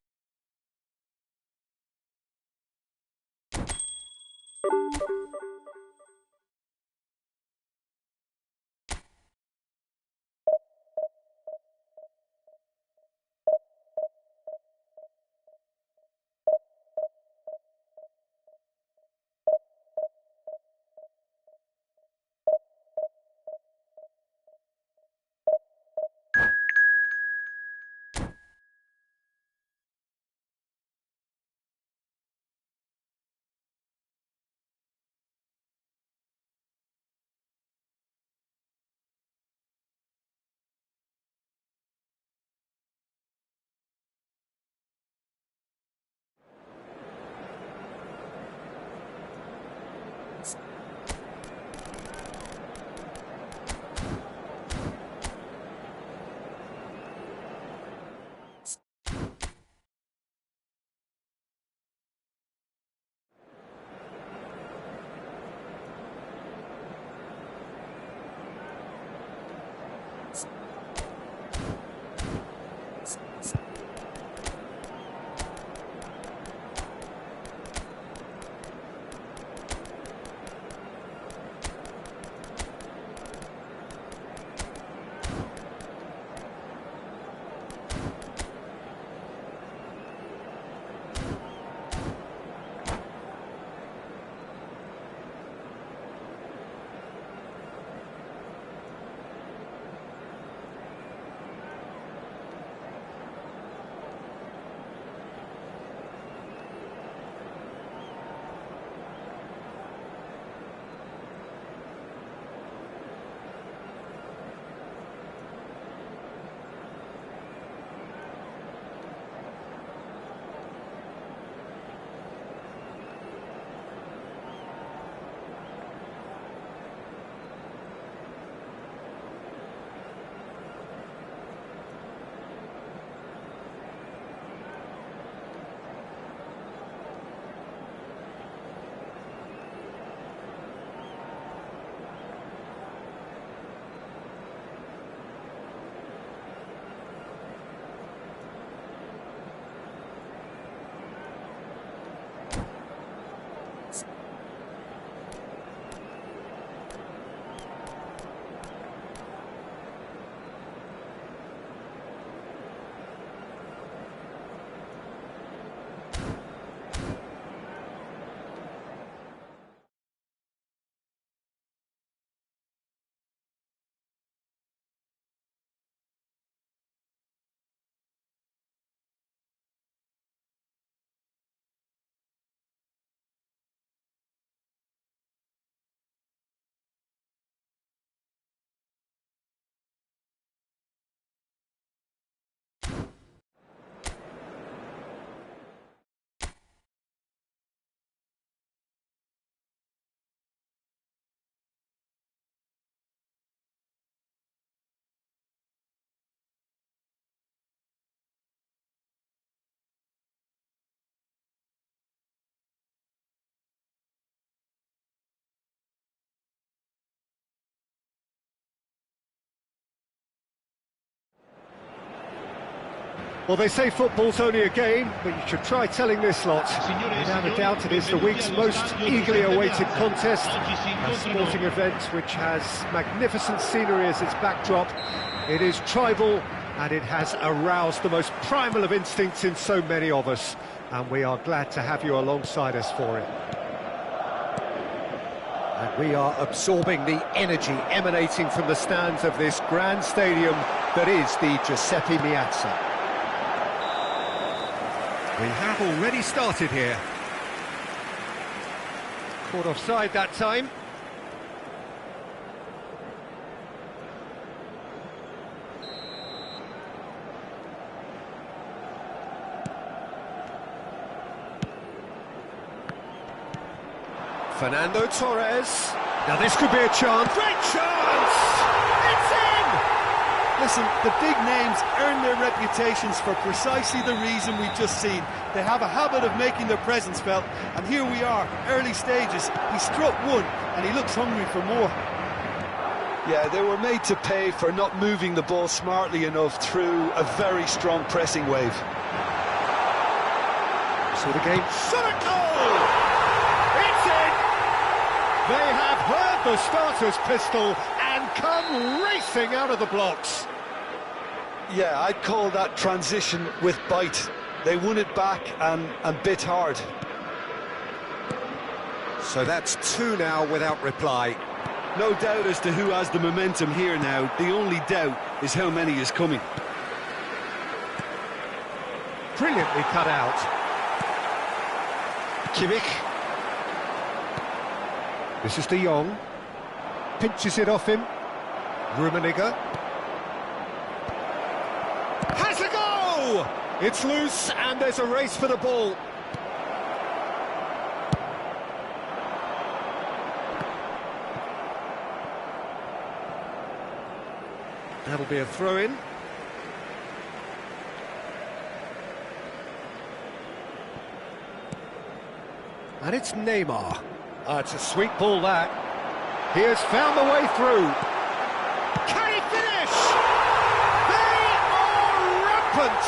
Well, they say football's only a game, but you should try telling this lot. Without a doubt, it is the week's most eagerly awaited contest, a sporting event which has magnificent scenery as its backdrop. It is tribal, and it has aroused the most primal of instincts in so many of us, and we are glad to have you alongside us for it. And we are absorbing the energy emanating from the stands of this grand stadium that is the Giuseppe Meazza. We have already started here. Caught offside that time. Fernando Torres. Now this could be a chance. Great chance! It's in! Listen, the big names earn their reputations for precisely the reason we've just seen. They have a habit of making their presence felt, and here we are, early stages. He struck one, and he looks hungry for more. Yeah, they were made to pay for not moving the ball smartly enough through a very strong pressing wave. So the game shot a goal! It's in! They have heard the starter's pistol and come racing out of the blocks. Yeah, I'd call that transition with bite. They won it back and bit hard. So that's two now without reply. No doubt as to who has the momentum here now. The only doubt is how many is coming. Brilliantly cut out. Kimmich. This is De Jong. Pinches it off him. Rummenigge. Has a go! It's loose and there's a race for the ball. That'll be a throw-in. And it's Neymar. It's a sweet ball, that. He has found the way through. Can he finish? They are rampant.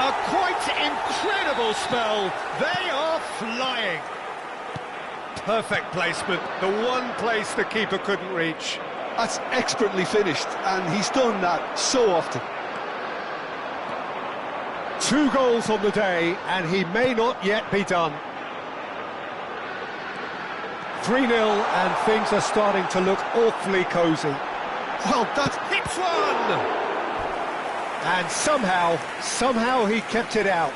A quite incredible spell. They are flying. Perfect placement. The one place the keeper couldn't reach. That's expertly finished, and he's done that so often. 2 goals on the day, and he may not yet be done. 3-0, and things are starting to look awfully cosy. Well, that hits one! And somehow he kept it out.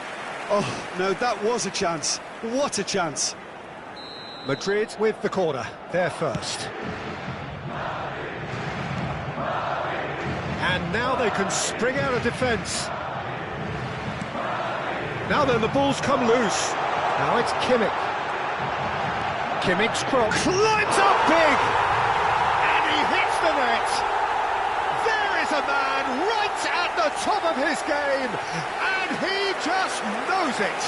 Oh, no, that was a chance. What a chance. Madrid with the corner, they're first. And now they can spring out of defence. Now then, the ball's come loose. Now it's Kimmich. Kimmich's cross climbs up big, and he hits the net. There is a man right at the top of his game, and he just knows it.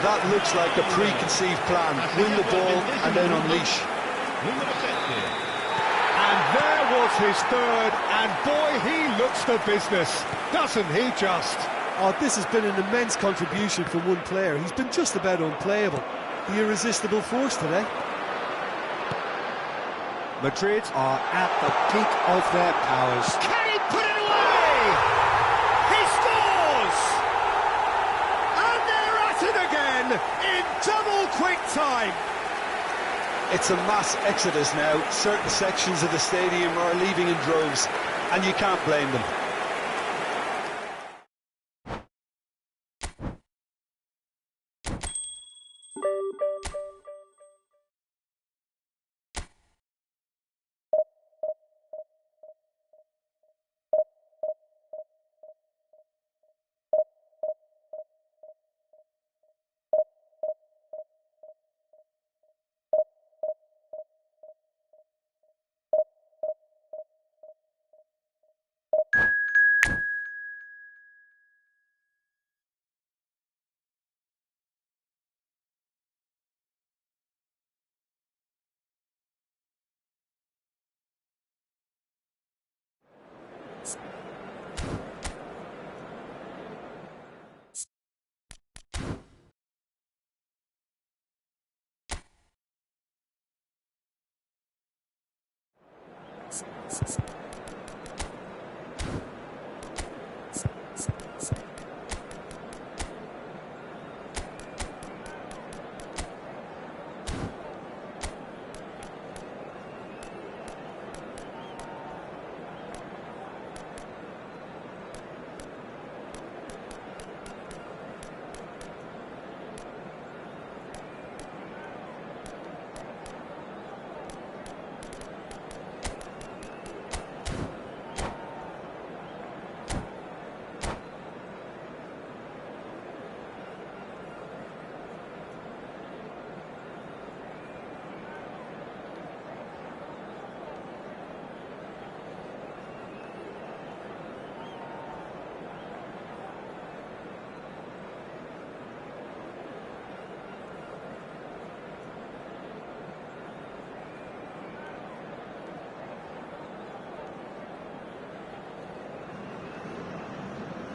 That looks like a preconceived plan. Win the ball and then unleash. And there was his third, and boy, he looks the business, doesn't he just? Oh, this has been an immense contribution from one player. He's been just about unplayable. The irresistible force today. Madrid are at the peak of their powers. Can he put it away? He scores! And they're at it again in double quick time. It's a mass exodus now. Certain sections of the stadium are leaving in droves, and you can't blame them.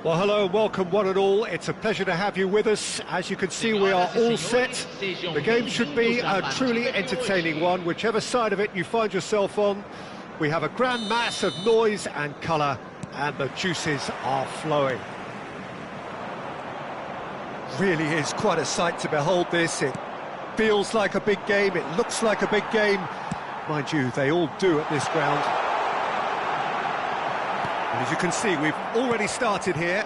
Well, hello and welcome one and all. It's a pleasure to have you with us. As you can see, we are all set. The game should be a truly entertaining one, whichever side of it you find yourself on. We have a grand mass of noise and colour, and the juices are flowing. Really is quite a sight to behold this. It feels like a big game, it looks like a big game. Mind you, they all do at this ground. And as you can see, we've already started here.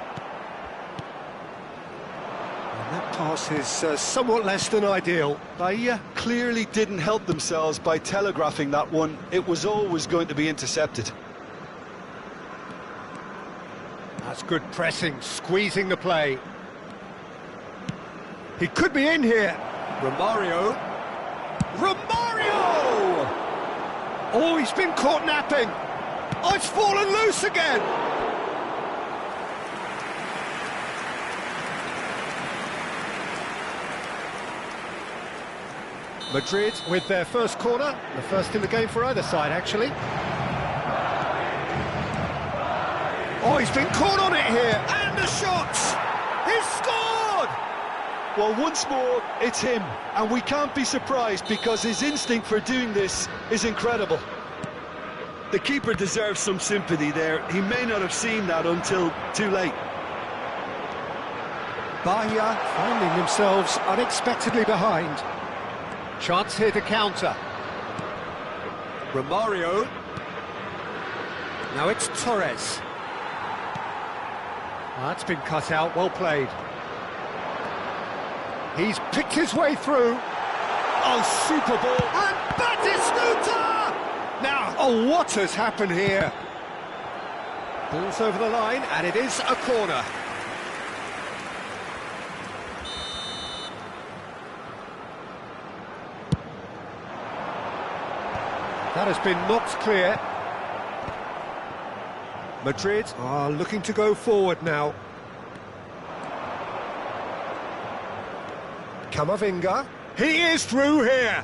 And that pass is somewhat less than ideal. Bahia clearly didn't help themselves by telegraphing that one. It was always going to be intercepted. That's good pressing, squeezing the play. He could be in here. Romario. Oh, he's been caught napping. Oh, it's fallen loose again. Madrid with their first corner, the first in the game for either side, actually. Oh, he's been caught on it here, and the shots! He's scored! Well, once more, it's him, and we can't be surprised because his instinct for doing this is incredible. The keeper deserves some sympathy there. He may not have seen that until too late. Bahia finding themselves unexpectedly behind. Chance here to counter. Romario. Now it's Torres. That's been cut out, well played. He's picked his way through. Oh, super ball. And Batistuta! Now, oh, what has happened here? Ball's over the line, and it is a corner. That has been knocked clear. Madrid are looking to go forward now. Camavinga. He is through here.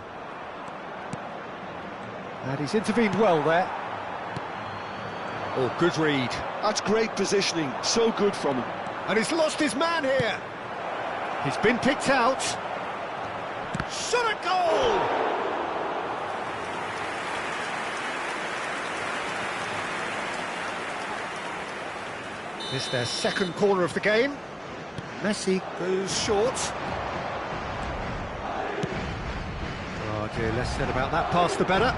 And he's intervened well there. Oh, good read. That's great positioning, so good from him. And he's lost his man here. He's been picked out. Shot at goal! This is their second corner of the game. Messi goes short. Oh dear, less said about that pass the better.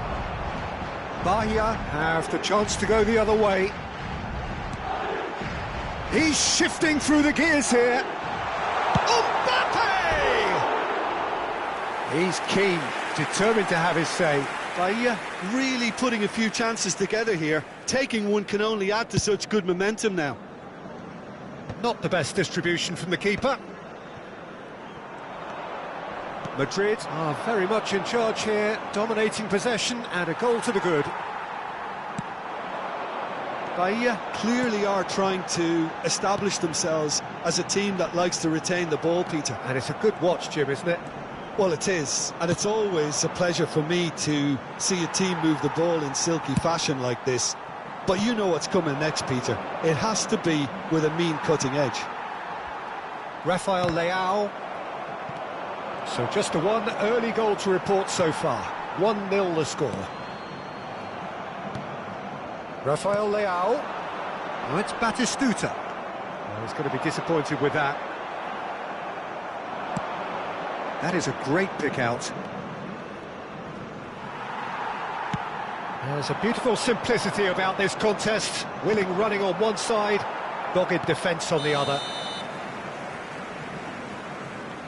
Bahia have the chance to go the other way. He's shifting through the gears here. Mbappe! He's keen, determined to have his say. Bahia really putting a few chances together here. Taking one can only add to such good momentum now. Not the best distribution from the keeper. Madrid are very much in charge here, dominating possession and a goal to the good. Bahia clearly are trying to establish themselves as a team that likes to retain the ball, Peter. And it's a good watch, Jim, isn't it? Well, it is, and it's always a pleasure for me to see a team move the ball in silky fashion like this. But you know what's coming next, Peter. It has to be with a mean cutting edge. Rafael Leao. So just the one early goal to report so far. 1-0 the score. Rafael Leao. Now it's Batistuta. Well, he's going to be disappointed with that. That is a great pick out. There's a beautiful simplicity about this contest. Willing running on one side, dogged defence on the other.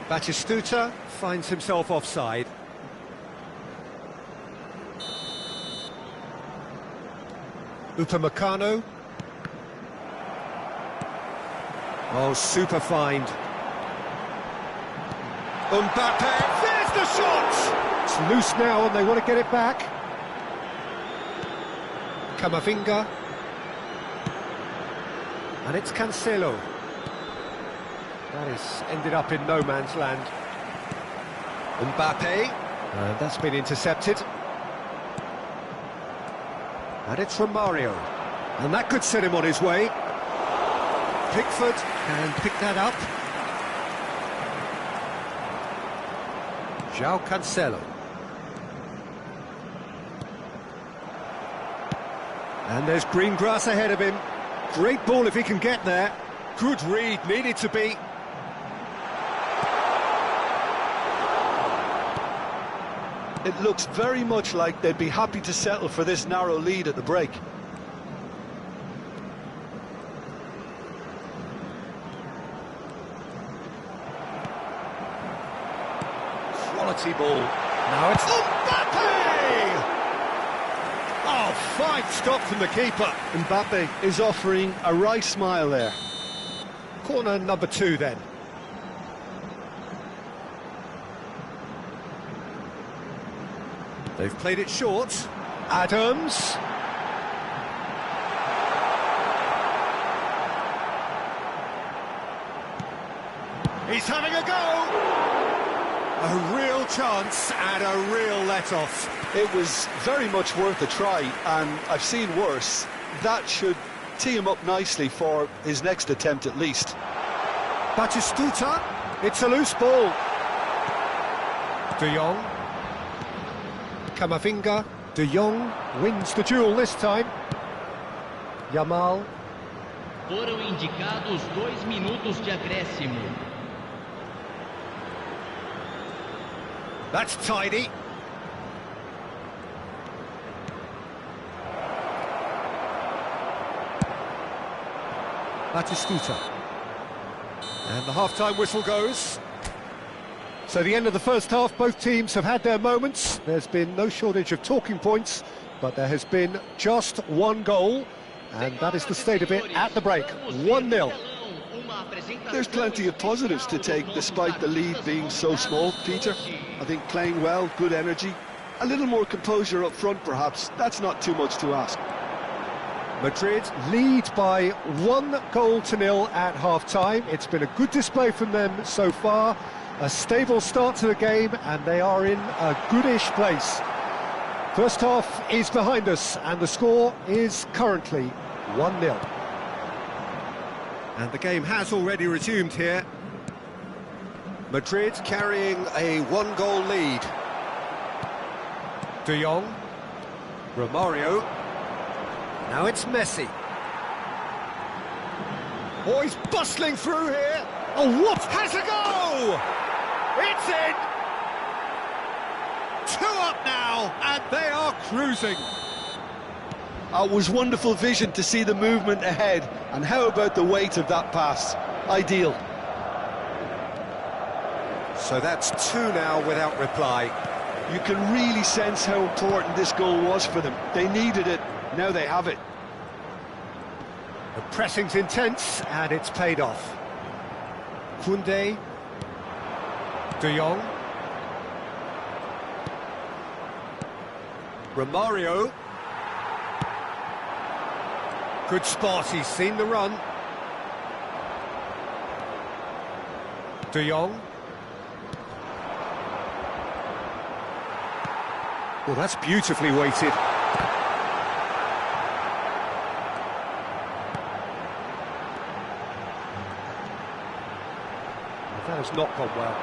Batistuta finds himself offside. Upamecano. Oh, super find. Mbappe, there's the shot! It's loose now and they want to get it back. Camavinga. And it's Cancelo. That is ended up in no man's land. Mbappe. And that's been intercepted. And it's Romario. And that could set him on his way. Pickford can pick that up. João Cancelo. And there's green grass ahead of him. Great ball if he can get there. Good read, needed to be. It looks very much like they'd be happy to settle for this narrow lead at the break. Quality ball. Now it's Mbappe! Oh, fine stop from the keeper. Mbappe is offering a wry smile there. Corner number 2 then. They've played it short. Adams. He's having a go! A real chance and a real let-off. It was very much worth a try, and I've seen worse. That should tee him up nicely for his next attempt at least. Batistuta, it's a loose ball. De Jong. Camavinga. De Jong wins the duel this time. Yamal. Foram indicados 2 minutos de acréscimo. That's tidy. Batistuta. And the half-time whistle goes. So the end of the first half, both teams have had their moments. There's been no shortage of talking points, but there has been just one goal, and that is the state of it at the break. 1-0. There's plenty of positives to take despite the lead being so small, Peter. I think playing well, good energy, a little more composure up front perhaps. That's not too much to ask. Madrid lead by 1-0 at half-time. It's been a good display from them so far. A stable start to the game, and they are in a goodish place. First half is behind us, and the score is currently 1-0. And the game has already resumed here. Madrid carrying a 1-goal lead. De Jong. Romario. Now it's Messi. Oh, he's bustling through here. Oh, what? Has a go! It's in! 2 up now, and they are cruising. It was wonderful vision to see the movement ahead, and how about the weight of that pass? Ideal. So that's 2 now without reply. You can really sense how important this goal was for them. They needed it, now they have it. The pressing's intense, and it's paid off. Koundé. De Jong. Romario. Good spot, he's seen the run. De Jong. Well, that's beautifully weighted. That has not gone well.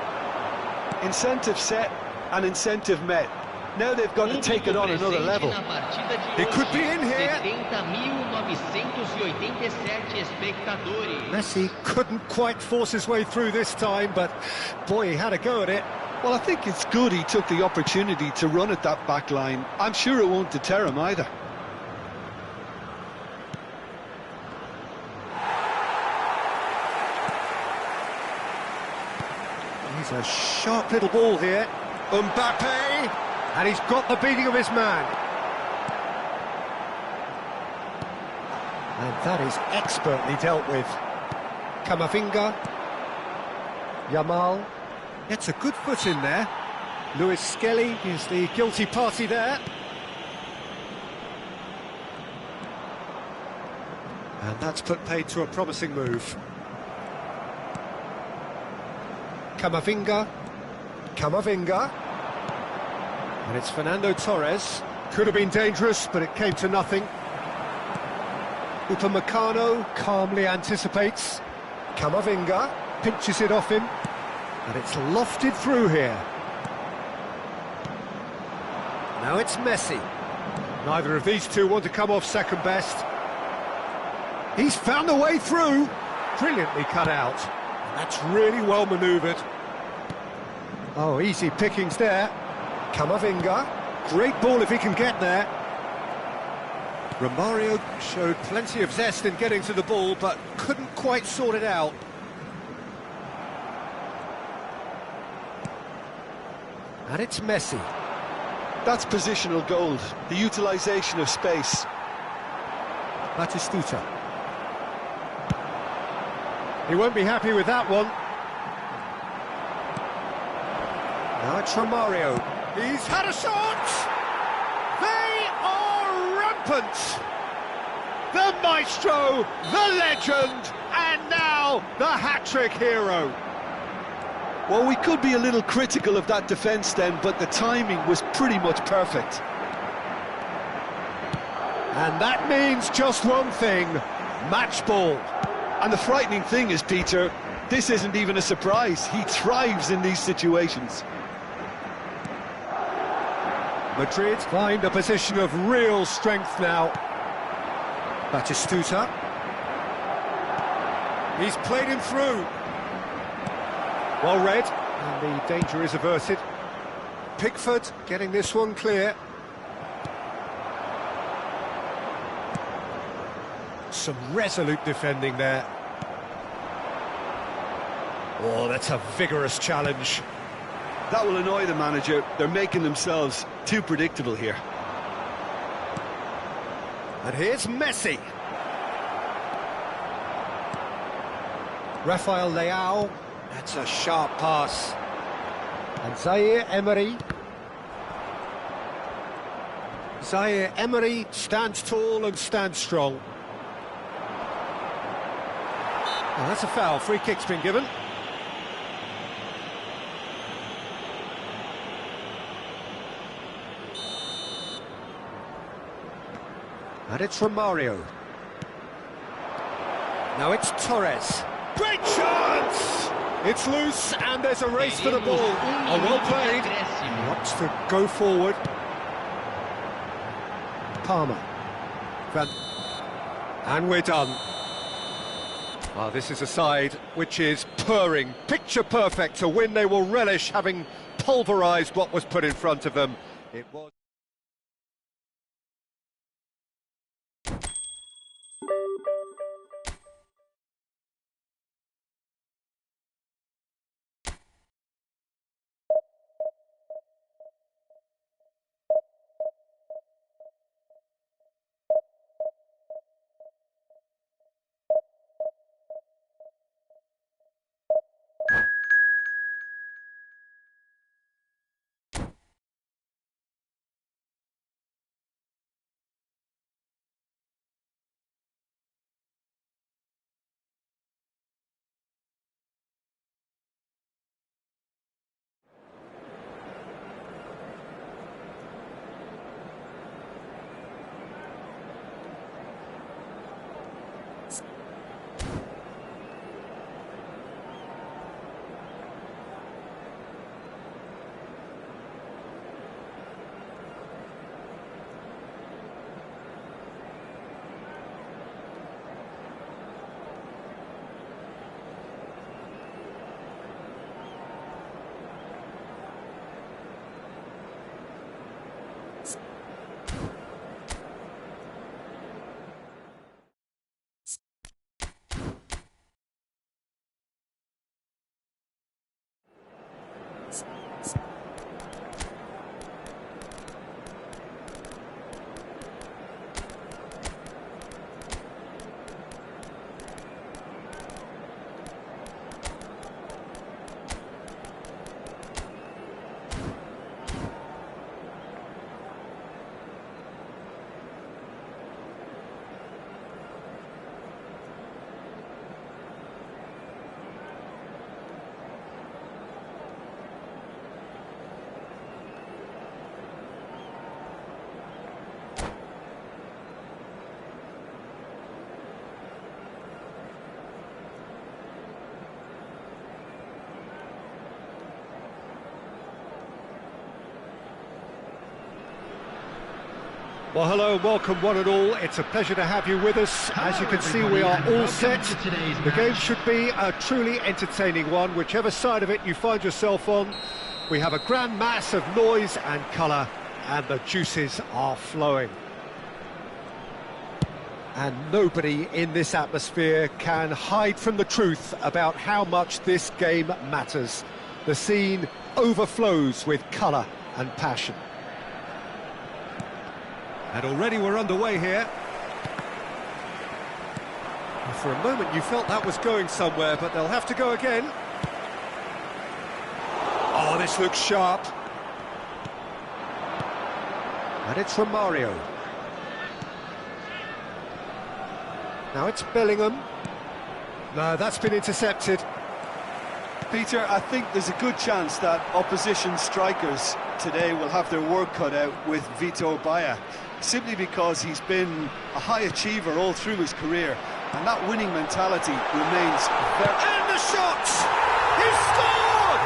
Incentive set and incentive met. Now they've got to take it on another level. It could be in here. 70.987 espectadores. Messi couldn't quite force his way through this time, but boy, he had a go at it. Well, I think it's good he took the opportunity to run at that back line. I'm sure it won't deter him either. He's a sharp little ball here. Mbappe! And he's got the beating of his man. And that is expertly dealt with. Camavinga. Yamal. Gets a good foot in there. Luis Skelly is the guilty party there. And that's put paid to a promising move. Camavinga. Camavinga. And it's Fernando Torres. Could have been dangerous, but it came to nothing. Upamecano calmly anticipates. Camavinga pinches it off him, and it's lofted through here. Now it's Messi. Neither of these two want to come off second best. He's found a way through. Brilliantly cut out. That's really well manoeuvred. Oh, easy pickings there. Camavinga. Great ball if he can get there. Romario showed plenty of zest in getting to the ball, but couldn't quite sort it out. And it's Messi. That's positional gold, the utilisation of space. Batistuta. He won't be happy with that one. Now it's Romario. He's had a shot! They are rampant! The maestro, the legend, and now the hat-trick hero. Well, we could be a little critical of that defence then, but the timing was pretty much perfect. And that means just one thing, match ball. And the frightening thing is, Peter, this isn't even a surprise. He thrives in these situations. Madrid find a position of real strength now. Batistuta. He's played him through. Well read, and the danger is averted. Pickford getting this one clear. Some resolute defending there. Oh, that's a vigorous challenge. That will annoy the manager. They're making themselves too predictable here. And here's Messi. Rafael Leao. That's a sharp pass. And Zaire Emery. Zaire Emery stands tall and stands strong. Oh, that's a foul. Free kick's been given. And it's Romario. Now it's Torres. Great chance! It's loose and there's a race for the ball. Oh, well played. He opts to go forward. Palmer. And we're done. Well, this is a side which is purring, picture perfect to win. They will relish having pulverised what was put in front of them. It was. Well, hello and welcome one and all. It's a pleasure to have you with us. As you can see, we are all set. The game should be a truly entertaining one, whichever side of it you find yourself on. We have a grand mass of noise and colour, and the juices are flowing. And nobody in this atmosphere can hide from the truth about how much this game matters. The scene overflows with colour and passion. And already we're underway here. And for a moment you felt that was going somewhere, but they'll have to go again. Oh, this looks sharp. And it's from Mario. Now it's Bellingham. No, that's been intercepted. Peter, I think there's a good chance that opposition strikers today will have their work cut out with Vitor Baia, simply because he's been a high achiever all through his career, and that winning mentality remains very... And the shot! He scored!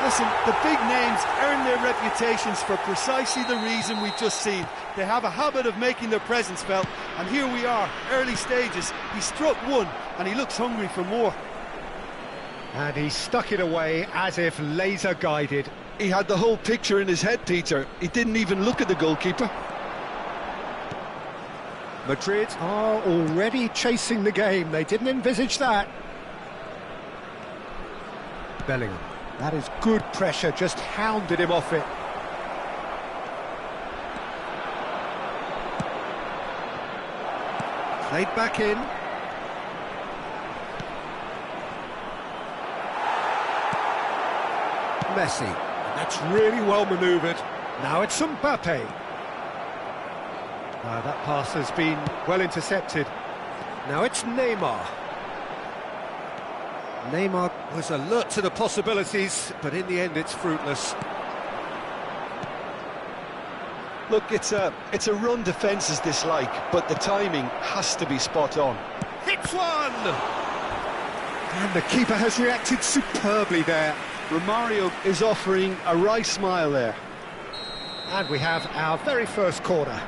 Listen, the big names earn their reputations for precisely the reason we've just seen. They have a habit of making their presence felt, and here we are, early stages. He struck one, and he looks hungry for more. And he stuck it away as if laser-guided. He had the whole picture in his head, Peter. He didn't even look at the goalkeeper. Madrid are already chasing the game. They didn't envisage that. Bellingham. That is good pressure, just hounded him off it. Played back in. Messi. That's really well manoeuvred. Now it's Mbappe. That pass has been well intercepted. Now it's Neymar. Neymar was alert to the possibilities, but in the end it's fruitless. Look, it's a run defence is dislike, but the timing has to be spot on. Hits one! And the keeper has reacted superbly there. Romario is offering a wry smile there. And we have our very first corner.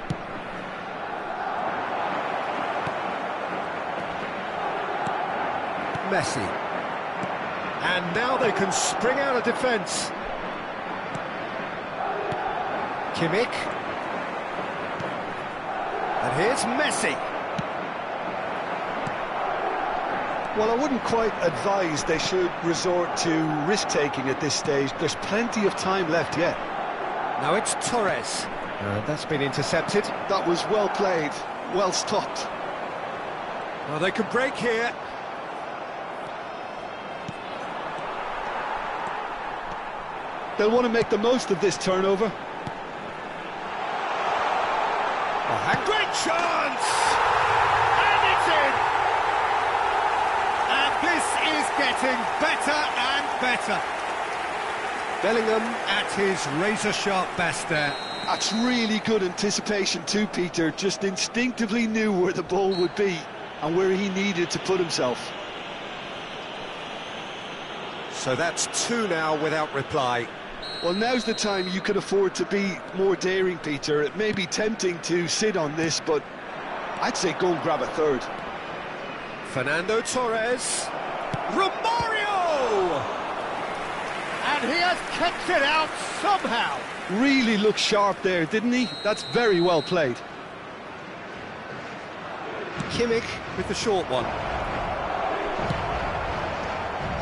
Messi. And now they can spring out of defence. Kimmich. And here's Messi. Well, I wouldn't quite advise they should resort to risk-taking at this stage. There's plenty of time left yet. Now it's Torres. That's been intercepted. That was well played, well stopped. Well, they can break here. They'll want to make the most of this turnover. Oh, and great chance! And it's in! And this is getting better and better. Bellingham at his razor-sharp best there. That's really good anticipation too, Peter. Just instinctively knew where the ball would be and where he needed to put himself. So that's two now without reply. Well, now's the time you can afford to be more daring, Peter. It may be tempting to sit on this, but I'd say go and grab a third. Fernando Torres. Romario! And he has kept it out somehow. Really looked sharp there, didn't he? That's very well played. Kimmich with the short one.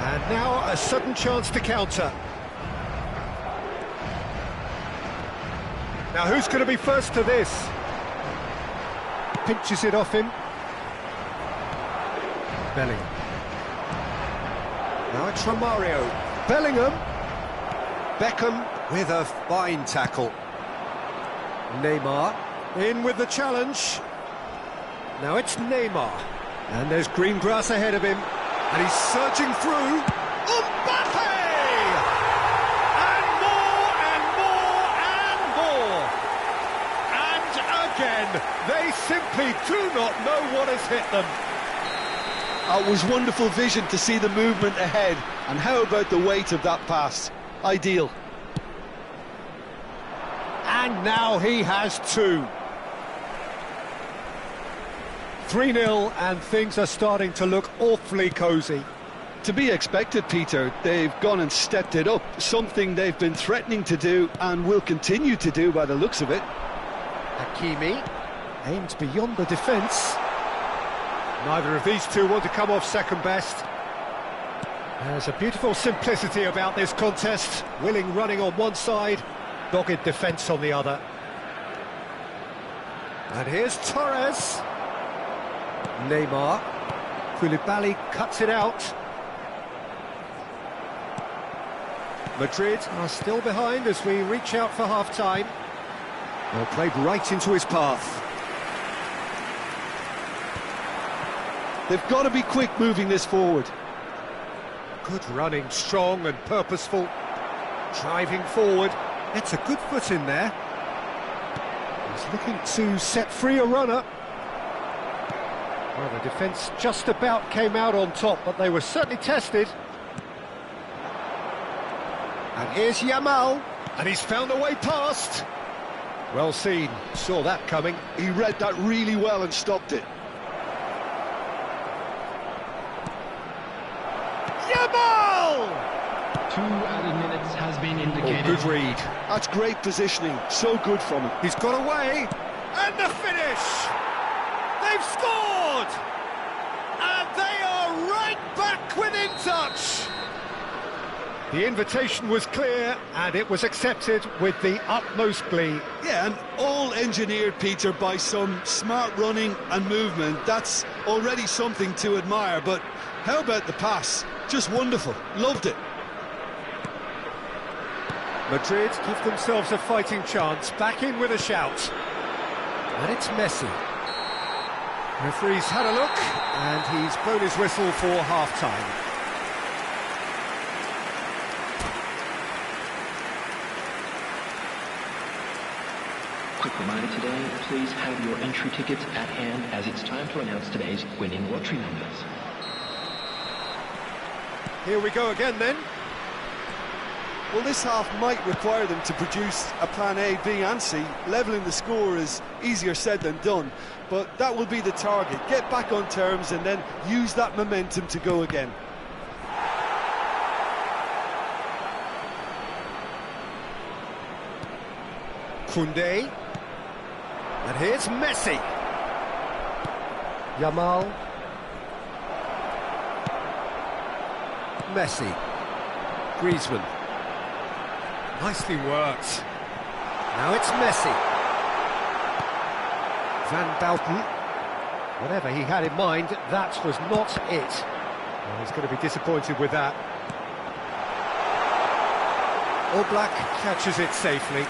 And now a sudden chance to counter. Now who's going to be first to this? Pinches it off him. Bellingham. Now it's Romario. Bellingham. Beckham with a fine tackle. Neymar in with the challenge. Now it's Neymar. And there's green grass ahead of him. And he's surging through. Mbappe! And more and more and more. And again, they simply do not know what has hit them. It was wonderful vision to see the movement ahead. And how about the weight of that pass? Ideal. And now he has two. 3-0 and things are starting to look awfully cosy. To be expected, Peter. They've gone and stepped it up, something they've been threatening to do and will continue to do by the looks of it. Hakimi aimed beyond the defence. Neither of these two want to come off second best. There's a beautiful simplicity about this contest. Willing running on one side, dogged defence on the other. And here's Torres. Neymar. Koulibaly cuts it out. Madrid are still behind as we reach out for half-time. Well, played right into his path. They've got to be quick moving this forward. Good running, strong and purposeful. Driving forward. It's a good foot in there. He's looking to set free a runner. Well, the defence just about came out on top, but they were certainly tested. And here's Yamal, and he's found a way past. Well seen, saw that coming. He read that really well and stopped it. Yamal! 2 added minutes has been Oh, indicated. good read. That's great positioning, so good from him. He's got away, and the finish! They've scored! And they are right back within touch! The invitation was clear, and it was accepted with the utmost glee. Yeah, and all engineered, Peter, by some smart running and movement. That's already something to admire, but how about the pass? Just wonderful, loved it. Madrid give themselves a fighting chance, back in with a shout. And it's Messi. Referee's had a look, and he's blown his whistle for half-time. Quick reminder today, please have your entry tickets at hand as it's time to announce today's winning lottery numbers. Here we go again then. Well, this half might require them to produce a plan A, B and C. Levelling the score is easier said than done, but that will be the target. Get back on terms and then use that momentum to go again. Koundé. And here's Messi. Yamal. Messi. Griezmann. Nicely worked. Now it's Messi. Van Bauten. Whatever he had in mind, that was not it. Well, he's going to be disappointed with that. Oblak catches it safely.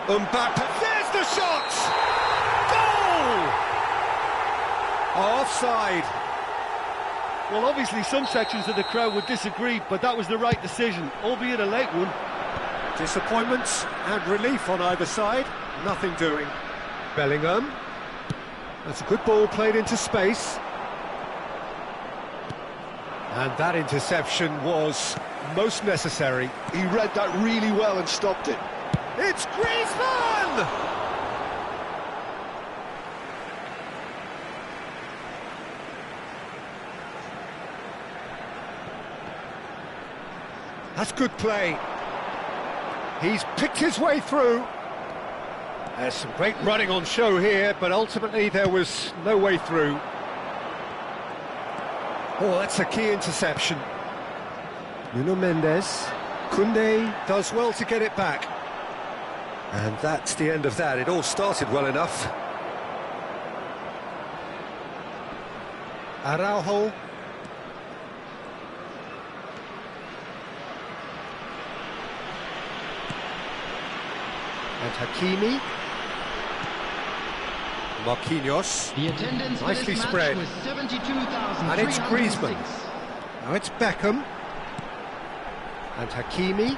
Mbappe, there's the shot! Goal! Offside. Well, obviously some sections of the crowd would disagree, but that was the right decision, albeit a late one. Disappointment and relief on either side, nothing doing. Bellingham. That's a good ball played into space. And that interception was most necessary. He read that really well and stopped it. It's Griezmann! That's good play. He's picked his way through. There's some great running on show here, but ultimately there was no way through. Oh, that's a key interception. Nuno Mendes. Koundé does well to get it back. And that's the end of that. It all started well enough. Araujo. And Hakimi. Marquinhos. The attendance for Nicely this match spread. was 72,306. And it's Griezmann. Now it's Beckham. And Hakimi.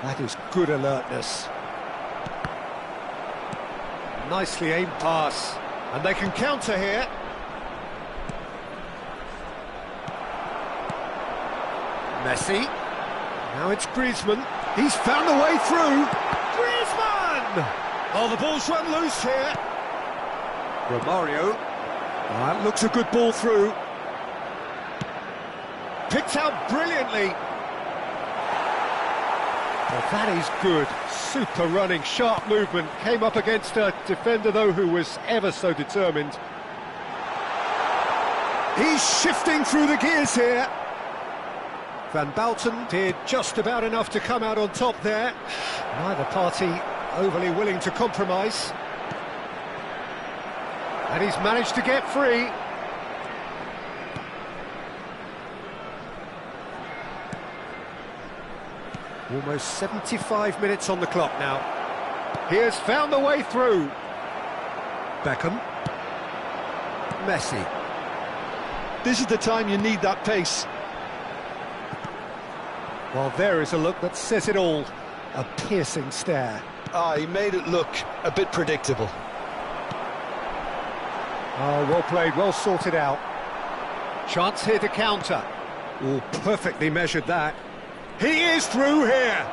That is good alertness. Nicely aimed pass. And they can counter here. Messi. Now it's Griezmann. He's found a way through. Griezmann! Oh, the ball's run loose here. Romario. That looks a good ball through. Picked out brilliantly. Well, that is good. Super running, sharp movement. Came up against a defender, though, who was ever so determined. He's shifting through the gears here. Van Bouten did just about enough to come out on top there. Neither party overly willing to compromise. And he's managed to get free. Almost 75 minutes on the clock now. He has found the way through. Beckham. Messi. This is the time you need that pace. Well, there is a look that says it all. A piercing stare. Ah, he made it look a bit predictable. Oh, well played, well sorted out. Chance here to counter. Oh, perfectly measured that. He is through here.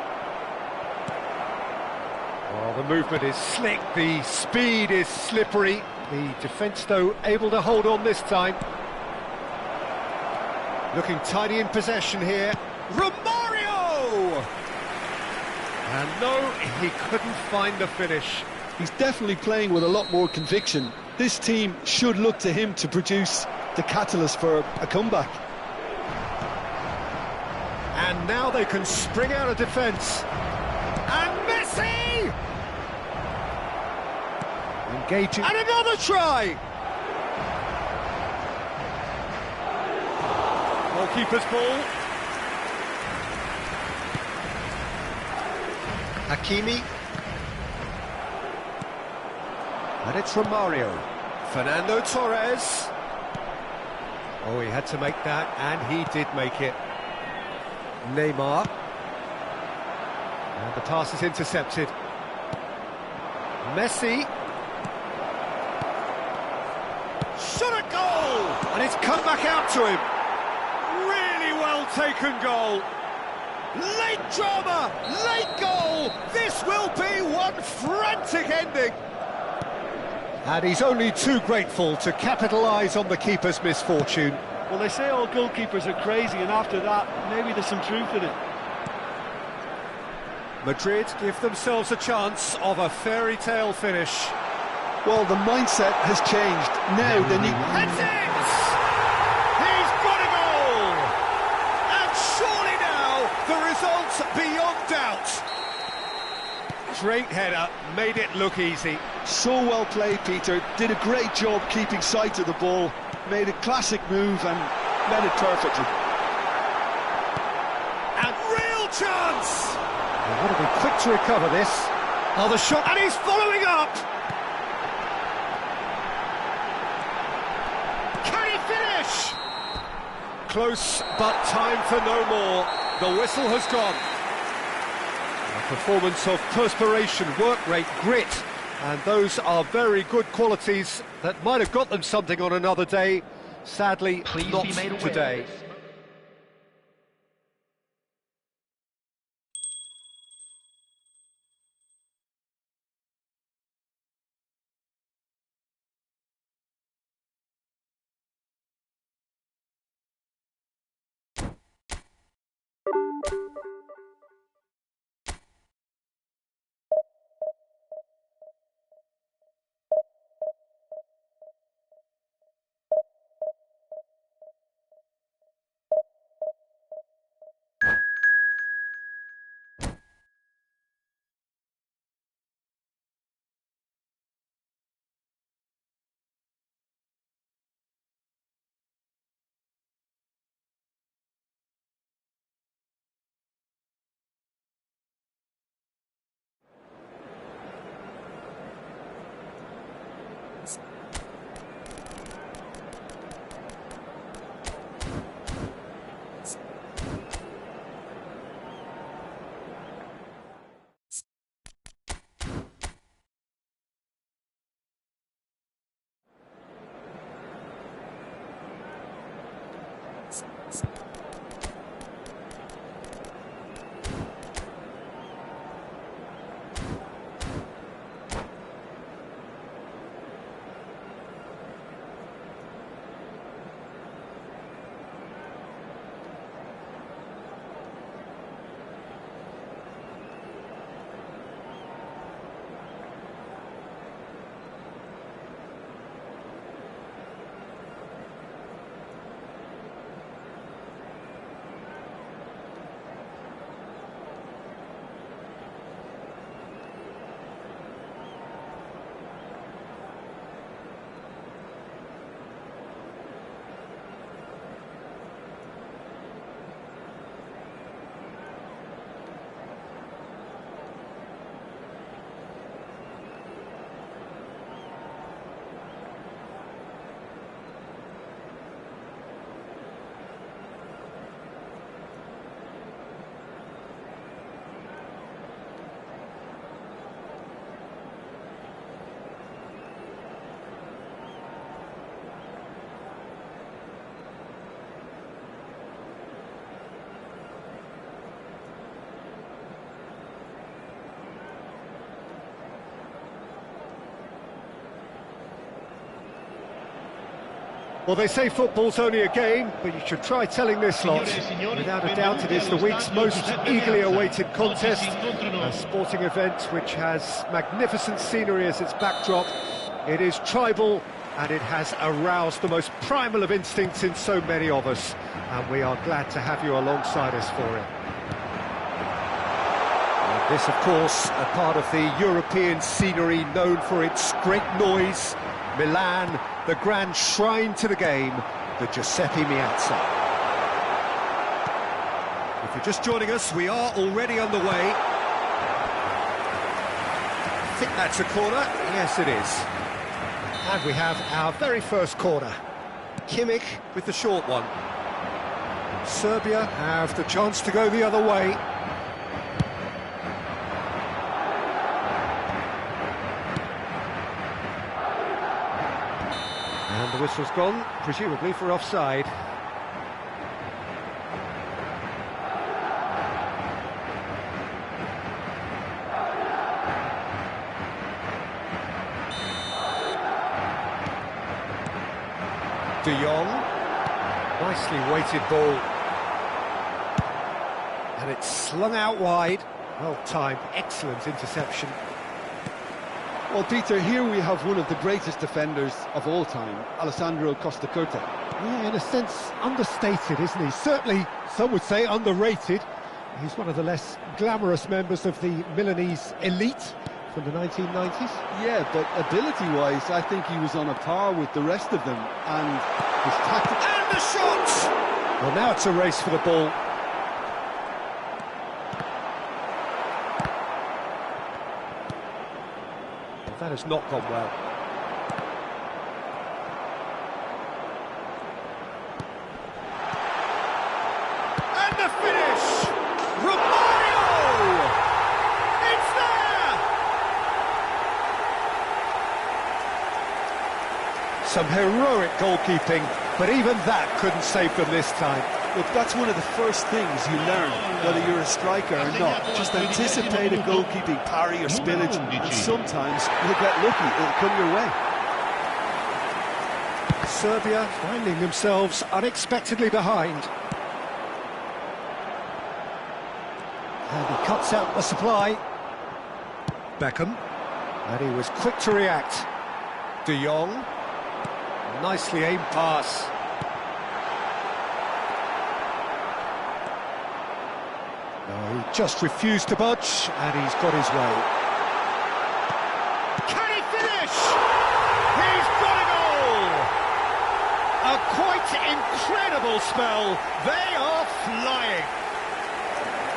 Oh, the movement is slick, the speed is slippery. The defence, though, able to hold on this time. Looking tidy in possession here. Romario! And no, he couldn't find the finish. He's definitely playing with a lot more conviction. This team should look to him to produce the catalyst for a comeback. And now they can spring out of defence. And Messi! Engaging. And another try! Goalkeeper's ball. Hakimi. And it's Romario. Fernando Torres. Oh, he had to make that, and he did make it. Neymar. And the pass is intercepted. Messi. Shot a goal! And it's come back out to him. Really well taken goal. Late drama, late goal. This will be one frantic ending. And he's only too grateful to capitalise on the keeper's misfortune. Well, they say all goalkeepers are crazy, and after that, maybe there's some truth in it. Madrid give themselves a chance of a fairy tale finish. Well, the mindset has changed. Now they need... That's it! He's got a goal! And surely now, the result's beyond doubt. Great header, made it look easy. So well played, Peter. Did a great job keeping sight of the ball. Made a classic move and met it perfectly. And real chance! Well, what a be quick to recover this. Oh, the shot, and he's following up! Can he finish? Close, but time for no more. The whistle has gone. A performance of perspiration, work rate, grit, and those are very good qualities that might have got them something on another day. Sadly, Please not be made aware today. of this. Well, they say football's only a game, but you should try telling this lot. Without a doubt, it is the week's most eagerly awaited contest. A sporting event which has magnificent scenery as its backdrop. It is tribal, and it has aroused the most primal of instincts in so many of us. And we are glad to have you alongside us for it. And this, of course, a part of the European scenery known for its great noise. Milan, the grand shrine to the game, the Giuseppe Meazza. If you're just joining us, we are already underway. I think that's a corner. Yes, it is. And we have our very first corner. Kimmich with the short one. Serbia have the chance to go the other way. And the whistle's gone, presumably for offside. De Jong, nicely weighted ball. And it's slung out wide. Well timed, excellent interception. Well, Peter, here we have one of the greatest defenders of all time, Alessandro Costacurta. Yeah, in a sense, understated, isn't he? Certainly, some would say underrated. He's one of the less glamorous members of the Milanese elite from the 1990s. Yeah, but ability-wise, I think he was on a par with the rest of them, and his tactics... And the shot! Well, now it's a race for the ball. That has not gone well. And the finish! Romario! It's there! Some heroic goalkeeping, but even that couldn't save them this time. Look, that's one of the first things you learn, whether you're a striker or not. Just anticipate a goalkeeping parry or spillage, and sometimes you'll get lucky, it'll come your way. Serbia finding themselves unexpectedly behind. And he cuts out the supply. Beckham. And he was quick to react. De Jong. Nicely aimed pass. He just refused to budge, and he's got his way. Can he finish? He's got a goal! A quite incredible spell. They are flying.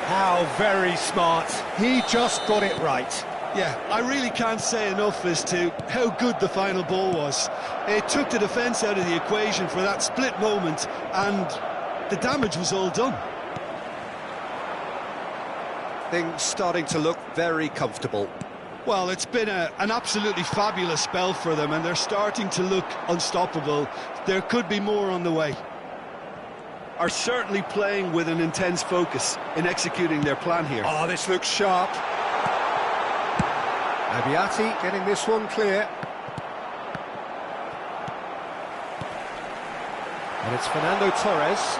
How very smart. He just got it right. Yeah, I really can't say enough as to how good the final ball was. It took the defence out of the equation for that split moment, and the damage was all done. Things starting to look very comfortable. Well, it's been an absolutely fabulous spell for them, and they're starting to look unstoppable. There could be more on the way. Are certainly playing with an intense focus in executing their plan here. Oh, this looks sharp. Abbiati getting this one clear. And it's Fernando Torres.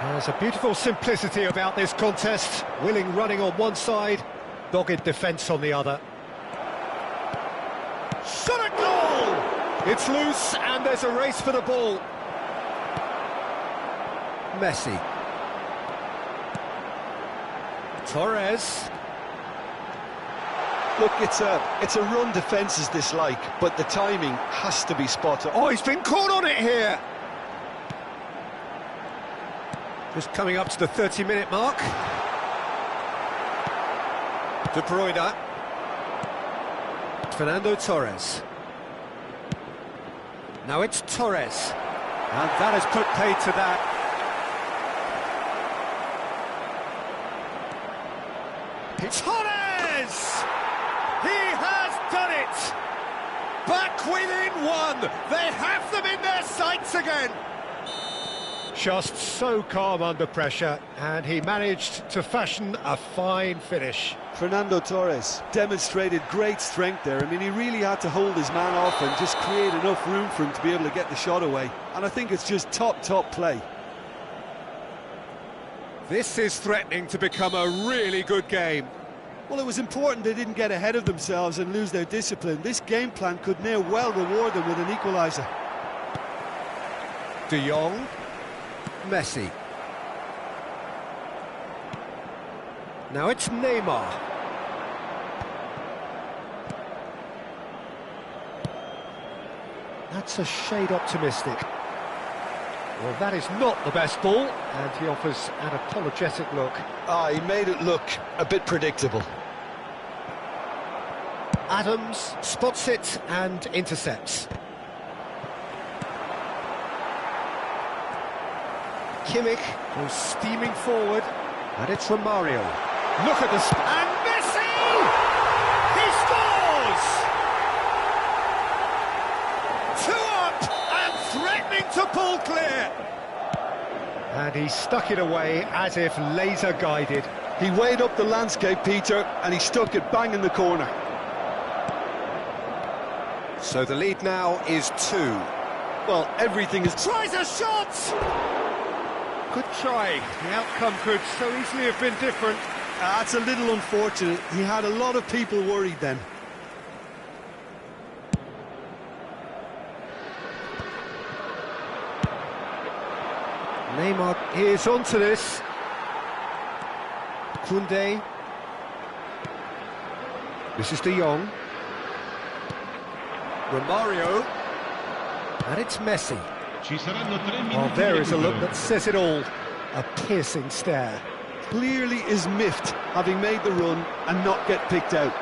There's a beautiful simplicity about this contest. Willing running on one side, dogged defence on the other. Shot at goal! It's loose and there's a race for the ball. Messi. Torres. Look, it's a run defence is dislike, but the timing has to be spot on. Oh, he's been caught on it here. Just coming up to the 30-minute mark. De Bruyne. Fernando Torres. Now it's Torres. And that has put paid to that. It's Torres! He has done it! Back within one! They have them in their sights again! just so calm under pressure, and he managed to fashion a fine finish. Fernando Torres demonstrated great strength there. I mean, he really had to hold his man off and just create enough room for him to be able to get the shot away. And I think it's just top play. This is threatening to become a really good game. Well, it was important they didn't get ahead of themselves and lose their discipline. This game plan could now well reward them with an equaliser. De Jong, Messi. Now it's Neymar. That's a shade optimistic. Well, that is not the best ball, and he offers an apologetic look. He made it look a bit predictable. Adams spots it and intercepts. Kimmich goes steaming forward, and it's Romario. Look at this, and Messi! He scores! 2 up and threatening to pull clear. And he stuck it away as if laser guided. He weighed up the landscape, Peter, and he stuck it bang in the corner. So the lead now is 2. Well, everything is... Tries a shot! Good try. The outcome could so easily have been different. That's a little unfortunate. He had a lot of people worried then. Neymar is onto this. Koundé. This is De Jong. Romario. And it's Messi. Ci saranno 3 minuti Oh, di there is a look recupero. that says it all. A piercing stare. Clearly is miffed, having made the run and not get picked out.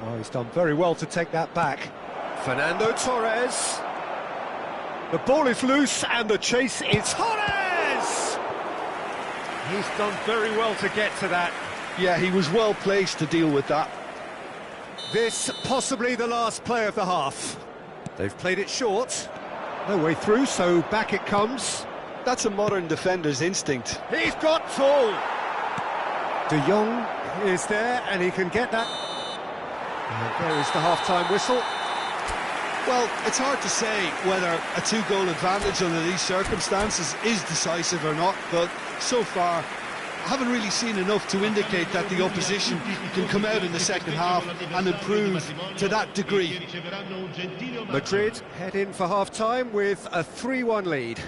Oh, he's done very well to take that back. Fernando Torres. The ball is loose and the chase is Torres! He's done very well to get to that. Yeah, he was well placed to deal with that. This possibly the last play of the half. They've played it short. No way through, so back it comes. That's a modern defender's instinct. He's got full. De Jong is there and he can get that. And there is the half-time whistle. Well, it's hard to say whether a 2-goal advantage under these circumstances is decisive or not, but so far I haven't really seen enough to indicate that the opposition can come out in the second half and improve to that degree. Madrid head in for half-time with a 3-1 lead.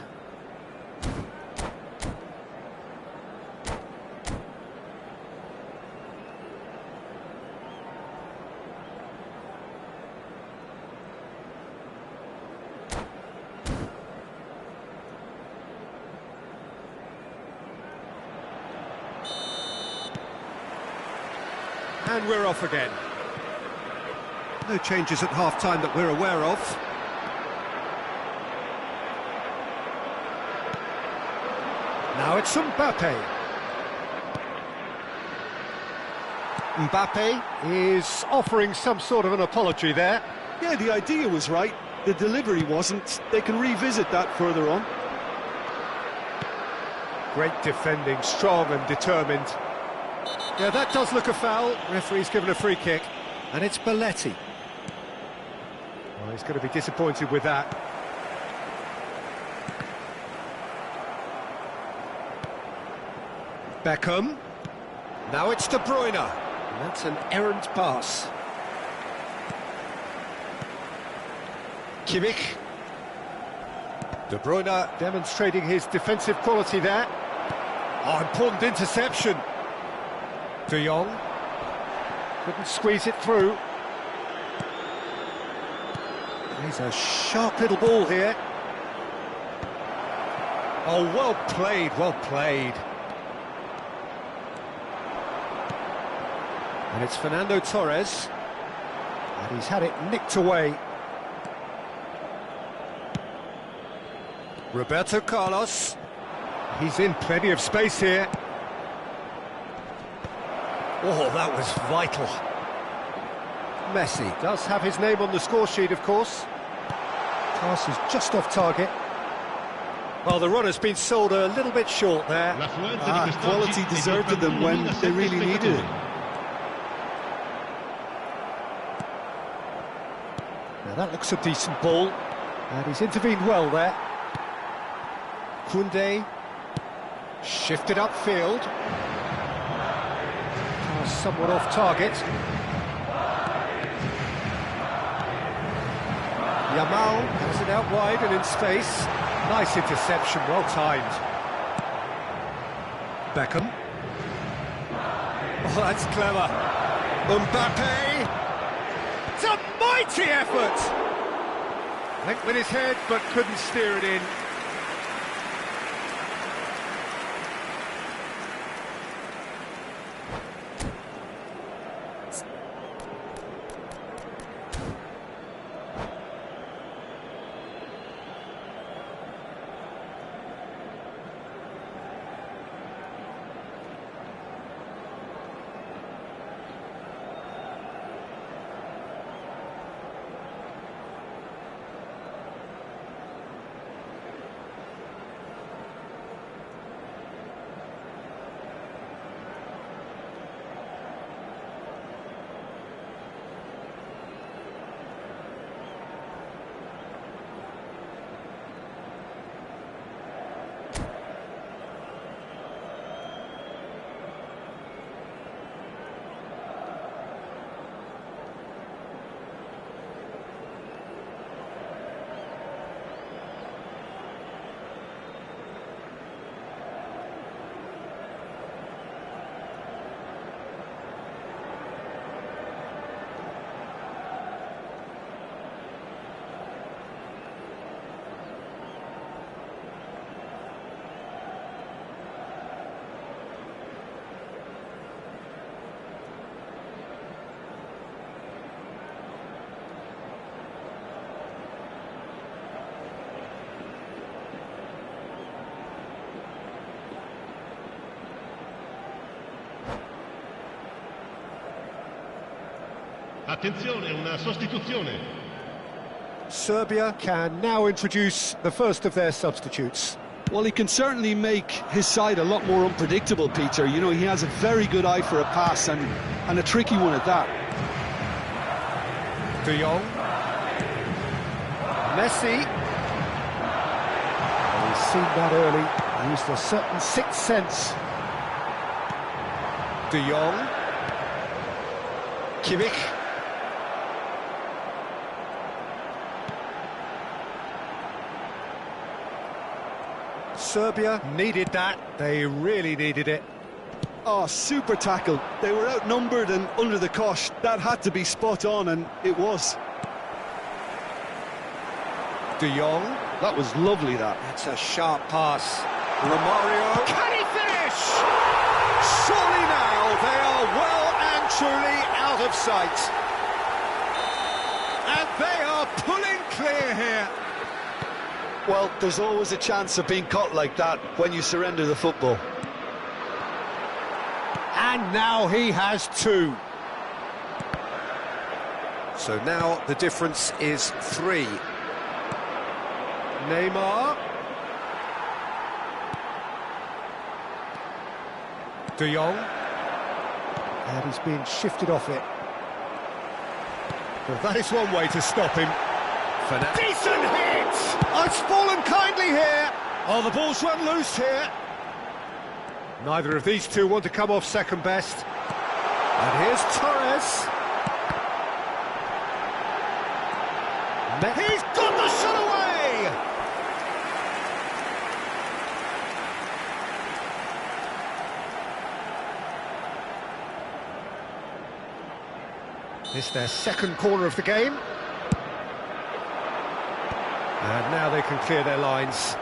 And we're off again. No changes at half-time that we're aware of. Now it's Mbappe. Mbappe is offering some sort of an apology there. Yeah, the idea was right, the delivery wasn't. They can revisit that further on. Great defending, strong and determined. Yeah, that does look a foul. Referee's given a free kick, and it's Belletti. Well, he's going to be disappointed with that. Beckham. Now it's De Bruyne. And that's an errant pass. Kimmich. De Bruyne demonstrating his defensive quality there. Oh, important interception. De Jong couldn't squeeze it through. He's a sharp little ball here. Oh, well played, well played. And it's Fernando Torres. And he's had it nicked away. Roberto Carlos. He's in plenty of space here. Oh, that was vital. Messi does have his name on the score sheet, of course. Pass is just off target. Well, the run has been sold a little bit short there. L'affluenza di quest'oggi Quality è di deserted them when they 41.700 really needed it. spettatori. Now that looks a decent ball, and he's intervened well there. Koundé shifted upfield. Pass somewhat off target. Yamal has it out wide and in space. Nice interception, well timed. Beckham. Oh, that's clever. Mbappe. It's a mighty effort. Went with his head, but couldn't steer it in. Attenzione, una sostituzione. Serbia can now introduce the first of their substitutes. Well, he can certainly make his side a lot more unpredictable, Peter. You know, he has a very good eye for a pass and a tricky one at that. De Jong. Messi. Well, he's seen that early. Used a certain sixth sense. De Jong. Kimmich. Serbia needed that. They really needed it. Oh, super tackle. They were outnumbered and under the cosh. That had to be spot on, and it was. De Jong. That was lovely, that. That's a sharp pass. Romario. Can he finish? Surely now they are well and truly out of sight. And they are pulling clear here. Well, there's always a chance of being caught like that when you surrender the football. And now he has two. So now the difference is 3. Neymar. De Jong. And he's being shifted off it. Well, that is one way to stop him. Decent hit! Oh, it's fallen kindly here. Oh, the ball's run loose here. Neither of these two want to come off second best. And here's Torres. He's got the shot away! It's their second corner of the game. And now they can clear their lines.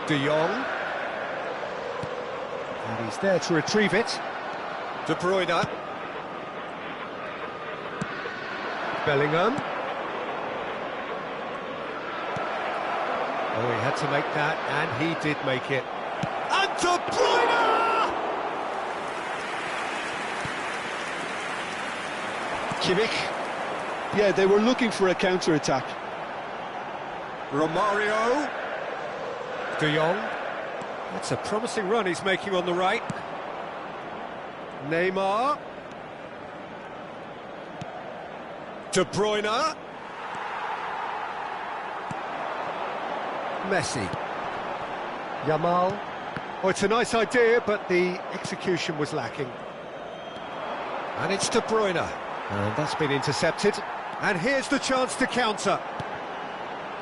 De Jong. And he's there to retrieve it. De Bruyne. Bellingham. Oh, he had to make that, and he did make it. And De Bruyne! Kimmich. Yeah, they were looking for a counter-attack. Romario. De Jong. That's a promising run he's making on the right. Neymar. De Bruyne. Messi. Yamal. Oh, it's a nice idea, but the execution was lacking. And it's De Bruyne. And that's been intercepted. And here's the chance to counter.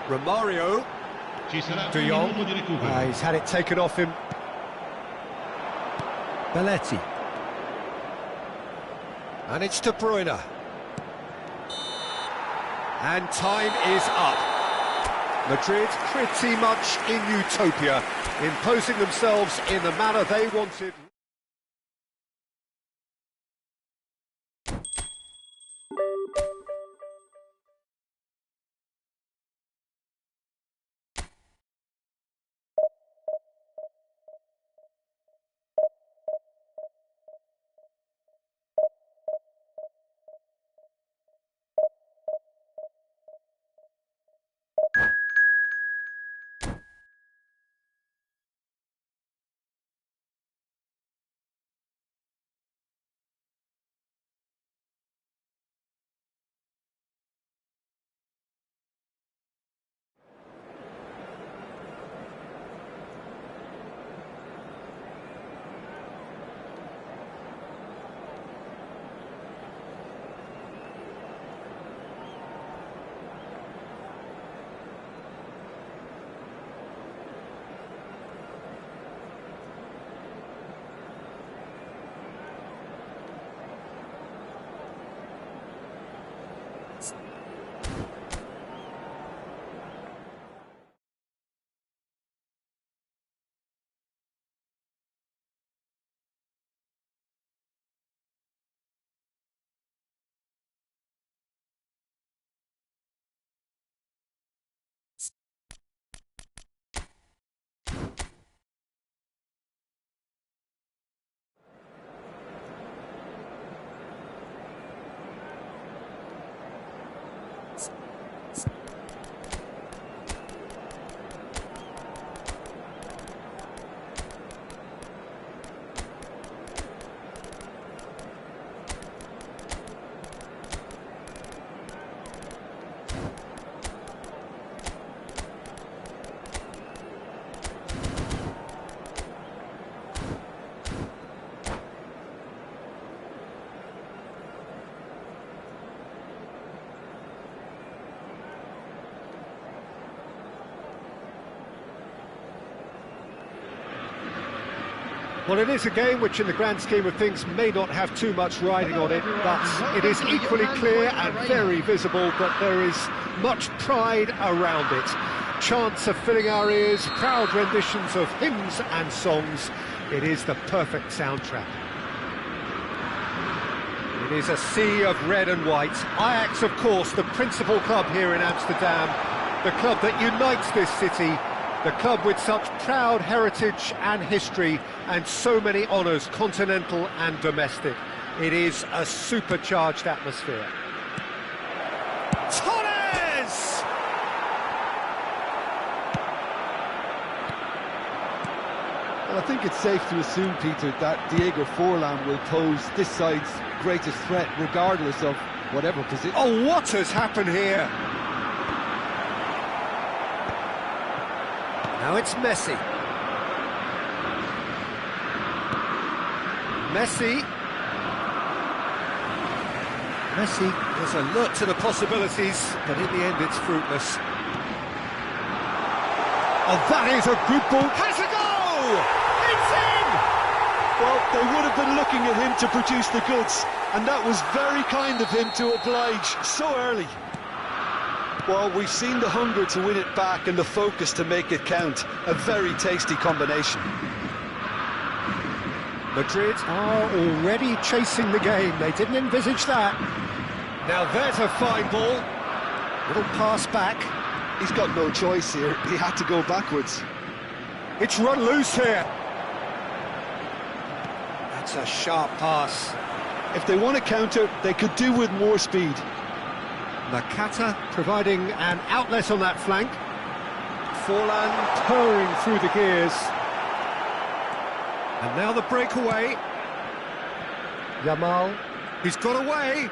Romario. Ci sarà De un Jong. minuto di recupero. He's had it taken off him. Belletti. And it's De Bruyne. And time is up. Madrid pretty much in utopia, imposing themselves in the manner they wanted. Well, it is a game which, in the grand scheme of things, may not have too much riding on it, but it is equally clear and very visible that there is much pride around it. Chants are filling our ears, proud renditions of hymns and songs. It is the perfect soundtrack. It is a sea of red and white. Ajax, of course, the principal club here in Amsterdam, the club that unites this city, the club with such proud heritage and history and so many honours, continental and domestic. It is a supercharged atmosphere. Torres! Well, I think it's safe to assume, Peter, that Diego Forlan will pose this side's greatest threat, regardless of whatever position. Oh, what has happened here? Now it's Messi. Messi is alert to the possibilities, but in the end it's fruitless. Oh, that is a good ball. Has a goal! It's in! Well, they would have been looking at him to produce the goods, and that was very kind of him to oblige so early. Well, we've seen the hunger to win it back and the focus to make it count. A very tasty combination. Madrid are already chasing the game. They didn't envisage that. Now there's a fine ball. Little pass back. He's got no choice here. He had to go backwards. It's run loose here. That's a sharp pass. If they want to counter, they could do with more speed. Nakata providing an outlet on that flank. Forlan purring through the gears. And now the breakaway. Yamal, he's got away.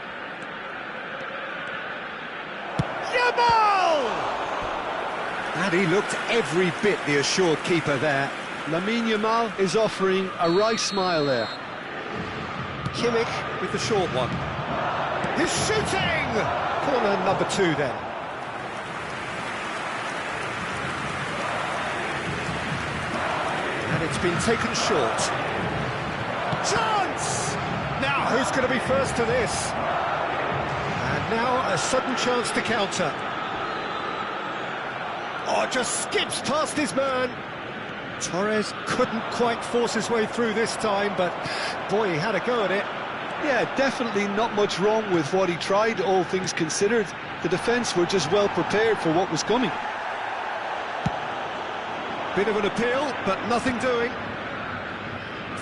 Yamal! And he looked every bit the assured keeper there. Lamine Yamal is offering a wry smile there. Kimmich with the short one. He's shooting! Corner number 2 then. And it's been taken short. Chance! Now who's going to be first to this? And now a sudden chance to counter. Oh, just skips past his man. Torres couldn't quite force his way through this time, but boy, he had a go at it. Yeah, definitely not much wrong with what he tried, all things considered. The defence were just well prepared for what was coming. Bit of an appeal, but nothing doing.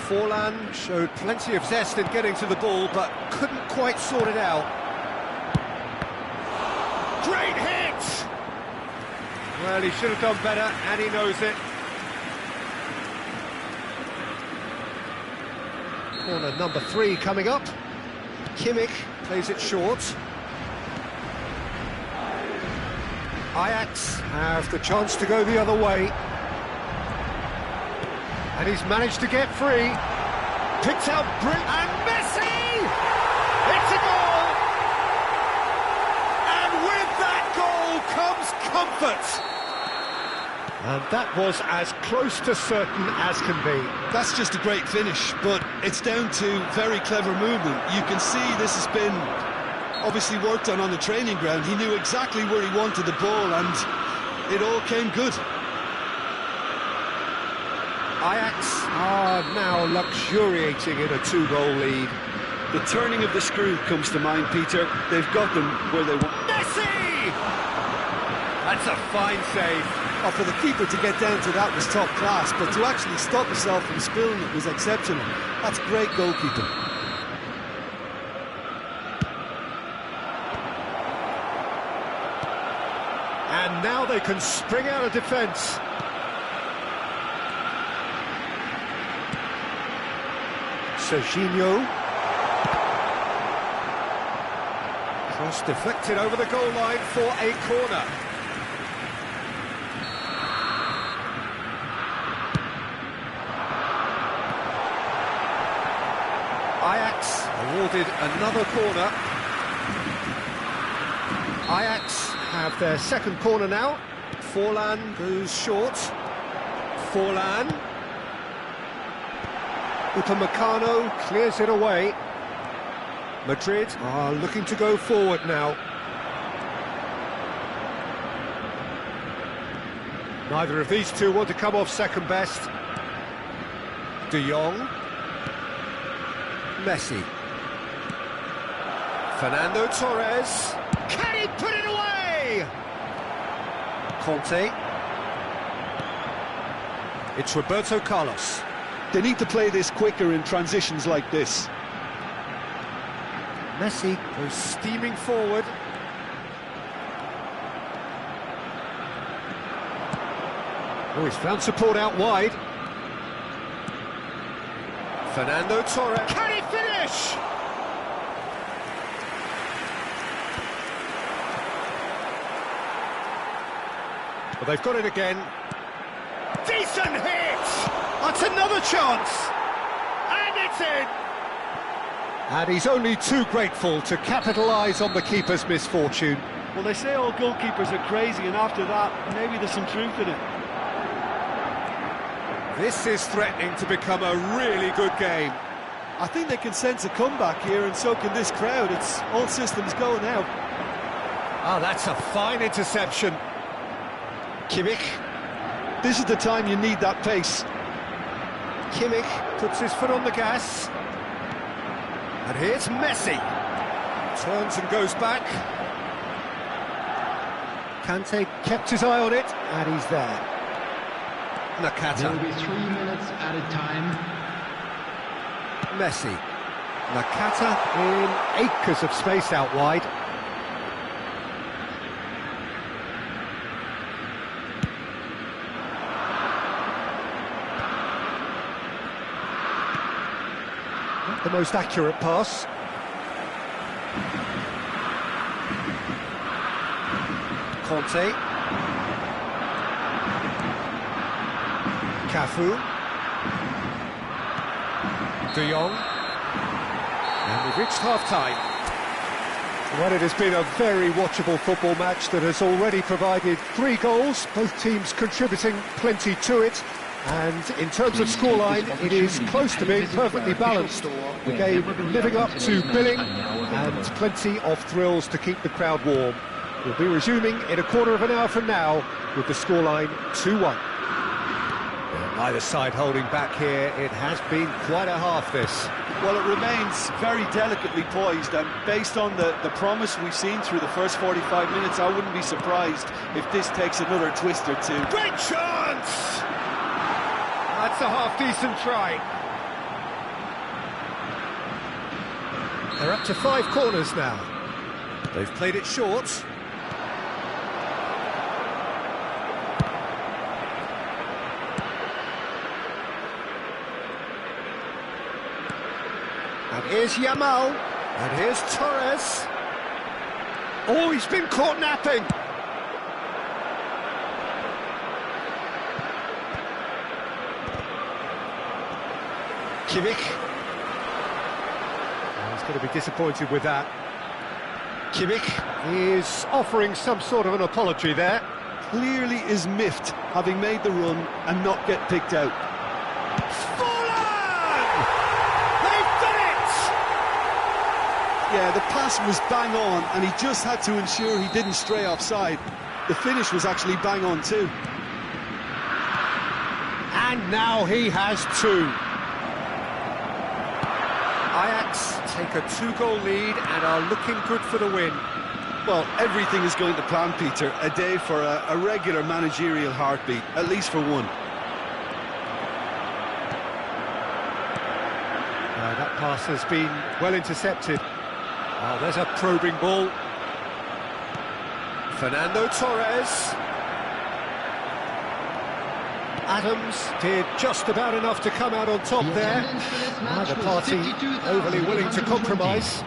Forlan showed plenty of zest in getting to the ball, but couldn't quite sort it out. Great hit! Well, he should have done better, and he knows it. Corner number 3 coming up. Kimmich plays it short. Ajax have the chance to go the other way. And he's managed to get free. Picks out and Messi! It's a goal! And with that goal comes comfort. And that was as close to certain as can be. That's just a great finish, but it's down to very clever movement. You can see this has been obviously worked on the training ground. He knew exactly where he wanted the ball, and it all came good. Ajax are now luxuriating in a 2-goal lead. The turning of the screw comes to mind, Peter. They've got them where they want. Messi! That's a fine save. Oh, for the keeper to get down to that was top class, but to actually stop himself from spilling it was exceptional. That's great goalkeeping. And now they can spring out of defence. Serginho. Cross deflected over the goal line for a corner. Ajax awarded another corner. Ajax have their second corner now. Forlan goes short. Forlan. Upamecano clears it away. Madrid are looking to go forward now. Neither of these two want to come off second best. De Jong. Messi. Fernando Torres. Can he put it away? Conte. It's Roberto Carlos. They need to play this quicker in transitions like this. Messi goes steaming forward. Oh, he's found support out wide. Fernando Torres. Can he finish? Well, they've got it again. Decent hit! That's another chance! And it's in! And he's only too grateful to capitalise on the keeper's misfortune. Well, they say all goalkeepers are crazy, and after that, maybe there's some truth in it. This is threatening to become a really good game. I think they can sense a comeback here, and so can this crowd. It's all systems go now. Oh, that's a fine interception. Kimmich. This is the time you need that pace. Kimmich puts his foot on the gas. And here's Messi. Turns and goes back. Kante kept his eye on it, and he's there. Nakata. There will be 3 minutes added time. Messi. Nakata in acres of space out wide. the most accurate pass. Conte. Cafu. De Jong. And we've reached half-time. Well, it has been a very watchable football match that has already provided 3 goals, both teams contributing plenty to it. And in terms of scoreline, it is close to being perfectly balanced. The game living up to billing and plenty of thrills to keep the crowd warm. We'll be resuming in a quarter of an hour from now with the scoreline 2-1. Neither side holding back here. It has been quite a half, this. Well, it remains very delicately poised, and based on the promise we've seen through the first 45 minutes, I wouldn't be surprised if this takes another twist or two. Great chance! That's a half-decent try. They're up to 5 corners now. They've played it short. And here's Yamal. And here's Torres. Oh, he's been caught napping. Kimmich. Oh, he's going to be disappointed with that. Kimmich is offering some sort of an apology there. Clearly is miffed, having made the run and not get picked out. Yeah, the pass was bang on, and he just had to ensure he didn't stray offside. The finish was actually bang on too. And now he has 2. Ajax take a 2-goal lead and are looking good for the win. Well, everything is going to plan, Peter. A day for a regular managerial heartbeat, at least for one. That pass has been well intercepted. Oh, there's a probing ball. Fernando Torres. Adams did just about enough to come out on top there. Neither party overly willing to compromise.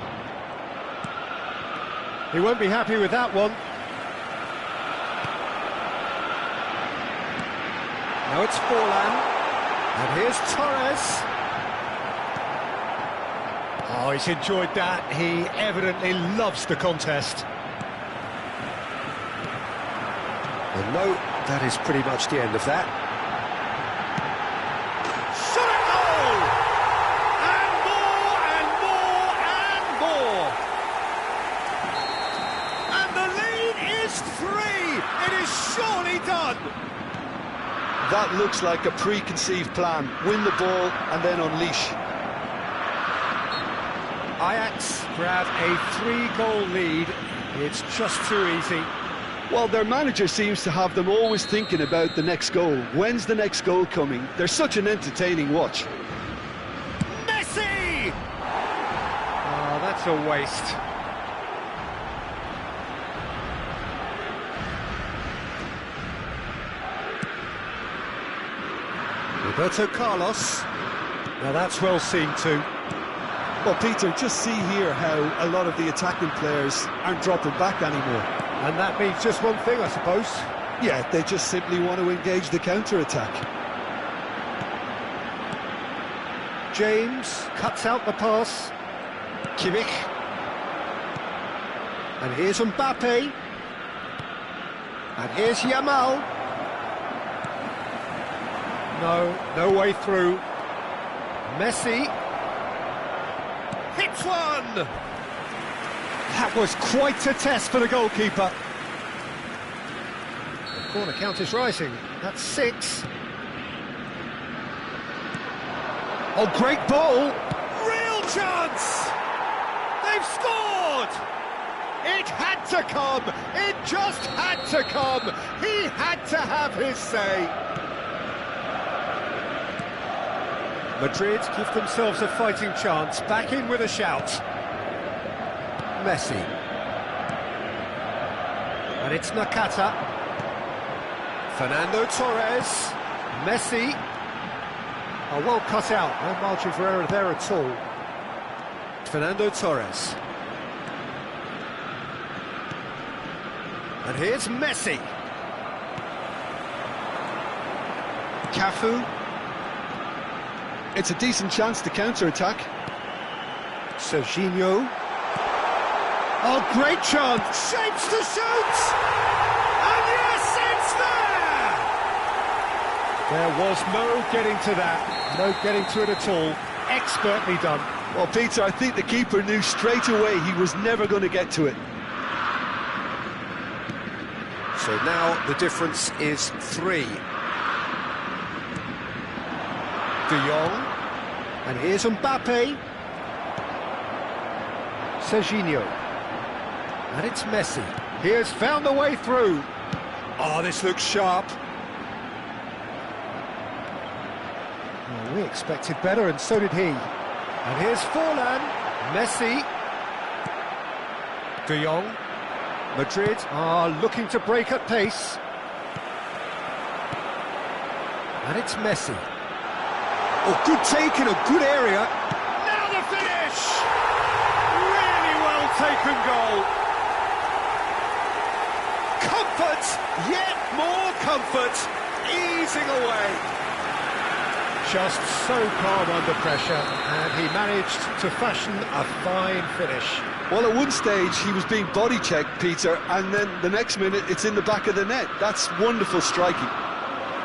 He won't be happy with that one. Now it's Forlan. And here's Torres. Oh, he's enjoyed that. He evidently loves the contest. Well, no, that is pretty much the end of that. Shot at goal! And more, and more, and more! And the lead is 3! It is surely done! That looks like a preconceived plan. Win the ball and then unleash. Ajax grab a 3-goal lead. It's just too easy. Well, their manager seems to have them always thinking about the next goal. When's the next goal coming? They're such an entertaining watch. Messi! Oh, that's a waste. Roberto Carlos. Now that's well seen too. Well, Peter, just see here how a lot of the attacking players aren't dropping back anymore. And that means just one thing, I suppose. Yeah, they just simply want to engage the counter-attack. James cuts out the pass. Kimmich. And here's Mbappe. And here's Yamal. No way through. Messi. Hits one! That was quite a test for the goalkeeper. The corner count is rising. That's 6. Oh, great ball! Real chance! They've scored! It had to come! It just had to come! He had to have his say! Madrid give themselves a fighting chance, back in with a shout. Messi. And it's Nakata. Fernando Torres. Messi. Oh, well cut out, no margin for error there at all. Fernando Torres. And here's Messi. Cafu. It's a decent chance to counter-attack. Serginho. Oh, great chance! Shapes to shoot! And yes, it's there! There was no getting to that, no getting to it at all. Expertly done. Well, Peter, I think the keeper knew straight away he was never going to get to it. So now the difference is 3. De Jong. And here's Mbappe. Serginho. And it's Messi. He has found the way through. Oh, this looks sharp. Well, we expected better, and so did he. And here's Forlan. Messi. De Jong. Madrid are looking to break at pace. And it's Messi. Oh, good take in a good area. Now the finish! Really well taken goal. Comfort, yet more comfort, easing away. Just so calm under pressure, and he managed to fashion a fine finish. Well, at one stage he was being body checked, Peter, and then the next minute it's in the back of the net. That's wonderful striking.